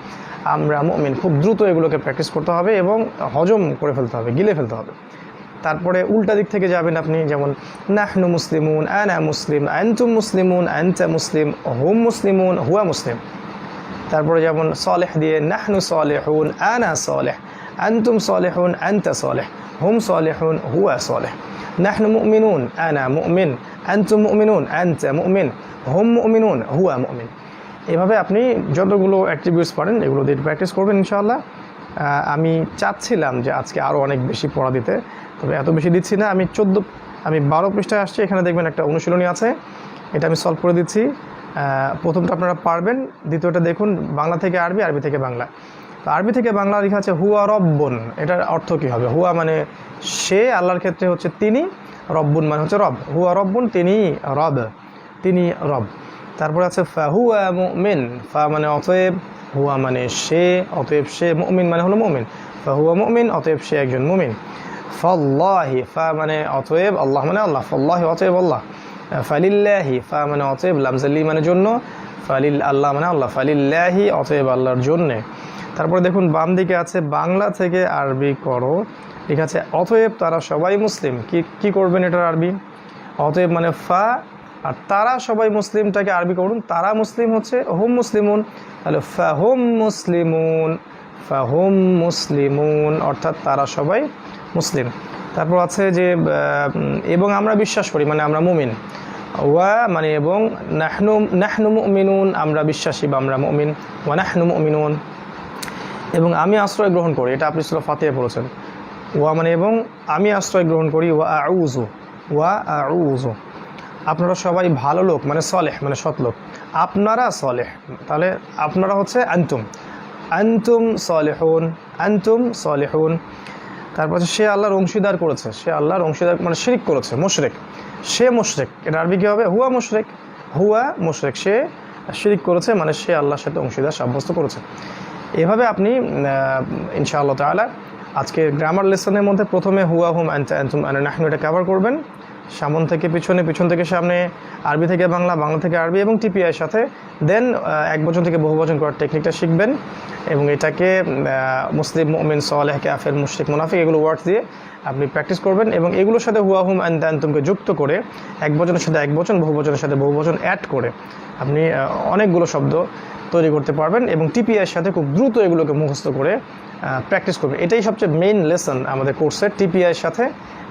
আমরা মুমিন। খুব দ্রুত এগুলোকে প্র্যাকটিস করতে হবে এবং হজম করে ফেলতে হবে, গিলে ফেলতে হবে। তারপরে উল্টা দিক থেকে যাবেন আপনি, যেমন নাহনু মুসলিমুন আনা মুসলিম, আনতুম মুসলিমুন আনতা মুসলিম, হুম মুসলিমুন হুয়া মুসলিম। তারপরে যেমন সলেহ দিয়ে নাহনু সলেহুন আনা সলেহ, আনতুম সলেহুন আনতা সলেহ, হুম সলেহুন হুয়া সলেহ, নাহনু মুমিনুন আনা মুমিন, আনতুম মুমিনুন আনতা মুমিন, হুম মুমিনুন হুয়া মুমিন। এভাবে আপনি যতগুলো অ্যাট্রিবিউটস পারেন এগুলো দিয়ে প্র্যাকটিস করবেন ইনশাআল্লাহ। আমি চাচ্ছিলাম যে আজকে আরও অনেক বেশি পড়া দিতে, তবে এত বেশি দিচ্ছি না। আমি 12 পৃষ্ঠায় আসছি, এখানে দেখবেন একটা অনুশীলনী আছে, এটা আমি সলভ করে দিচ্ছি। প্রথমটা আপনারা পারবেন, দ্বিতীয়টা দেখুন বাংলা থেকে আরবি, আরবি থেকে বাংলা। তো আরবি থেকে বাংলা লেখা আছে হুয়া রব্বুন, এটার অর্থ কী হবে? হুয়া মানে সে, আল্লাহর ক্ষেত্রে হচ্ছে তিনি, রব্বুন মানে হচ্ছে রব, হুয়া রব্বুন তিনি রব, তিনি রব। তারপরে আছে ফাহুয়া মুমিন, ফা মানে অতএব, হুয়া মানে সে, অতএব সে, মুমিন মানে হলো মুমিন, ফাহুয়া মুমিন অতএব সে একজন মুমিন। ফাল্লাহি ফা মানে অতএব, আল্লাহ মানে আল্লাহ, ফাল্লাহি অতএব আল্লাহ। ফালিল্লাহি ফা মানে অতএব, লামজাল্লি মানে জন্য, ফালিল আল্লাহ মানে আল্লাহ, ফালিল্লাহি অতএব আল্লাহর জন্যে। তারপরে দেখুন বাম দিকে আছে বাংলা থেকে আরবি করো, ঠিক আছে। অতএব তারা সবাই মুসলিম, কি করবেন এটার আরবি? অতএব মানে ফা, আর তারা সবাই মুসলিমটাকে আরবি করুন, তারা মুসলিম হচ্ছে হুম মুসলিমুন, তাহলে ফাহুম মুসলিমুন, ফাহুম মুসলিমুন অর্থাৎ তারা সবাই মুসলিম। তারপর আছে যে এবং আমরা বিশ্বাস করি মানে আমরা মুমিন, ওয়া মানে এবং, নাহনু মুমিনুন আমরা বিশ্বাসী বা আমরা মুমিন, ওয়া নাহনু মুমিনুন এবং আমি আশ্রয় গ্রহণ করি, এটা আপনি সূরা ফাতিহা পড়েছেন। ওয়া মানে এবং, আমি আশ্রয় গ্রহণ করি, ওয়া আউযু আপনারা সবাই ভালো লোক মানে সলেহ মানে সৎ লোক, আপনারা সলেহ, তাহলে আপনারা হচ্ছে আনতুম সলেহুন, আনতুম সলেহুন। তারপর সে আল্লাহর অংশীদার করেছে, সে আল্লাহর অংশীদার মানে শিরক করেছে, মুশরিক, সে মুশরিক, এটা আরবি কী হবে? হুয়া মুশরিক সে শিরক করেছে মানে সে আল্লাহর সাথে অংশীদার সাব্যস্ত করেছে। এভাবে আপনি ইনশাআল্লাহ তাআলা আজকে গ্রামার লেসনের মধ্যে প্রথমে হুয়া হুম আনতা আনতুম আনা নাহনু এটা কভার করবেন, সামন থেকে পিছনে, পিছন থেকে সামনে, আরবি থেকে বাংলা, বাংলা থেকে আরবি এবং টিপিআইয়ের সাথে। দেন এক বচন থেকে বহু বচন করার টেকনিকটা শিখবেন এবং এটাকে মুসলিম, মুমিন, সালেহ, কাফের, মুশরিক, মুনাফিক এগুলো ওয়ার্ডস দিয়ে আপনি প্র্যাকটিস করবেন এবং এগুলোর সাথে হুয়া, হুম, অ্যান্ড আনতুমকে যুক্ত করে এক বচনের সাথে এক বচন, বহু বচনের সাথে বহু বচন অ্যাড করে আপনি অনেকগুলো শব্দ তৈরি করতে পারবেন এবং টিপিআইয়ের সাথে খুব দ্রুত এগুলোকে মুখস্থ করে প্র্যাকটিস করবেন। এটাই সবচেয়ে মেইন লেসন আমাদের কোর্সের, টিপিআইয়ের সাথে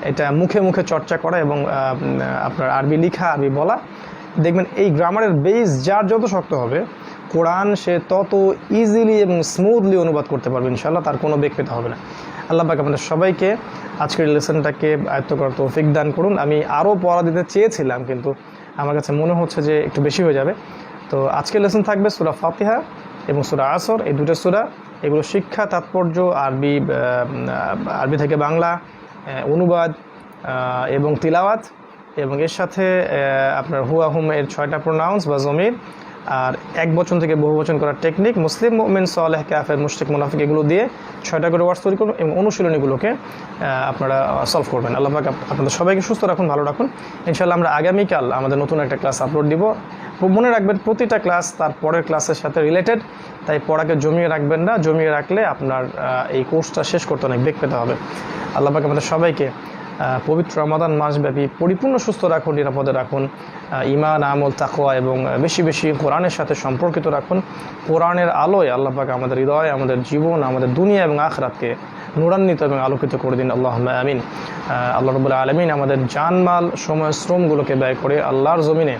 এটা মুখে মুখে চর্চা করা এবং আপনার আরবি লেখা, আরবি বলা। দেখবেন এই গ্রামারের বেস যার যত শক্ত হবে, কোরআন সে তত ইজিলি এবং স্মুথলি অনুবাদ করতে পারবে ইনশাআল্লাহ, তার কোনো বেগ পেতে হবে না। আল্লাহ পাক আপনাদের সবাইকে আজকের লেসনটাকে আয়ত্ত করার তৌফিক দান করুন। আমি আরও পড়া দিতে চেয়েছিলাম, কিন্তু আমার কাছে মনে হচ্ছে যে একটু বেশি হয়ে যাবে। তো আজকের লেসন থাকবে সূরা ফাতিহা এবং সূরা আসর, এই দুটো সূরা, এগুলো শিক্ষা, তাৎপর্য, আরবি থেকে বাংলা অনুবাদ এবং তিলাওয়াত, এবং এর সাথে আপনার হুয়া, হুম এর 6টা প্রোনাউন্স বা জমির, আর এক বচন থেকে বহু বচন করার টেকনিক, মুসলিম, মুমিন, সালেহ, কাফের, মুশরিক, মুনাফিক এগুলো দিয়ে 6টা করে ওয়ার্ডস তৈরি করবেন এবং অনুশীলনীগুলোকে আপনারা সলভ করবেন। আল্লাহ পাক আপনাদের সবাইকে সুস্থ রাখুন, ভালো রাখুন। ইনশাআল্লাহ আমরা আগামীকাল আমাদের নতুন একটা ক্লাস আপলোড দিব। মনে রাখবেন প্রতিটা ক্লাস তার পরের ক্লাসের সাথে রিলেটেড, তাই পড়াকে জমিয়ে রাখবেন না, জমিয়ে রাখলে আপনার এই কোর্সটা শেষ করতে অনেক বেগ পেতে হবে। আল্লাহ পাক আমাদের সবাইকে পবিত্র রমাদান মাসব্যাপী পরিপূর্ণ সুস্থ রাখুন, নিরাপদে রাখুন, ঈমান, আমল, তাকওয়া এবং বেশি বেশি কোরআনের সাথে সম্পর্কিত রাখুন। কোরআনের আলোয় আল্লাহ পাক আমাদের হৃদয়, আমাদের জীবন, আমাদের দুনিয়া এবং আখিরাতকে নূরান্বিত এবং আলোকিত করে দিন, আল্লাহুম্মা আমিন। আল্লাহ রাব্বুল আলামিন আমাদের জানমাল, সময়, শ্রমগুলোকে ব্যয় করে আল্লাহর জমিনে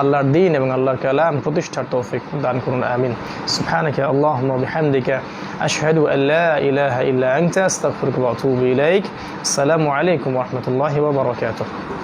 আল্লাহর দ্বীন এবং আল্লাহর কালাম প্রতিষ্ঠার তৌফিক দান করুন, আমিন। সুবহানাকা আল্লাহুম্মা ওয়া বিহামদিকা আশহাদু আল্লা ইলাহা ইল্লা আনতা আস্তাগফিরুকা ওয়া আতুবু ইলাইক। আসসালামু আলাইকুম ওয়া রাহমাতুল্লাহি ওয়া বারাকাতুহু।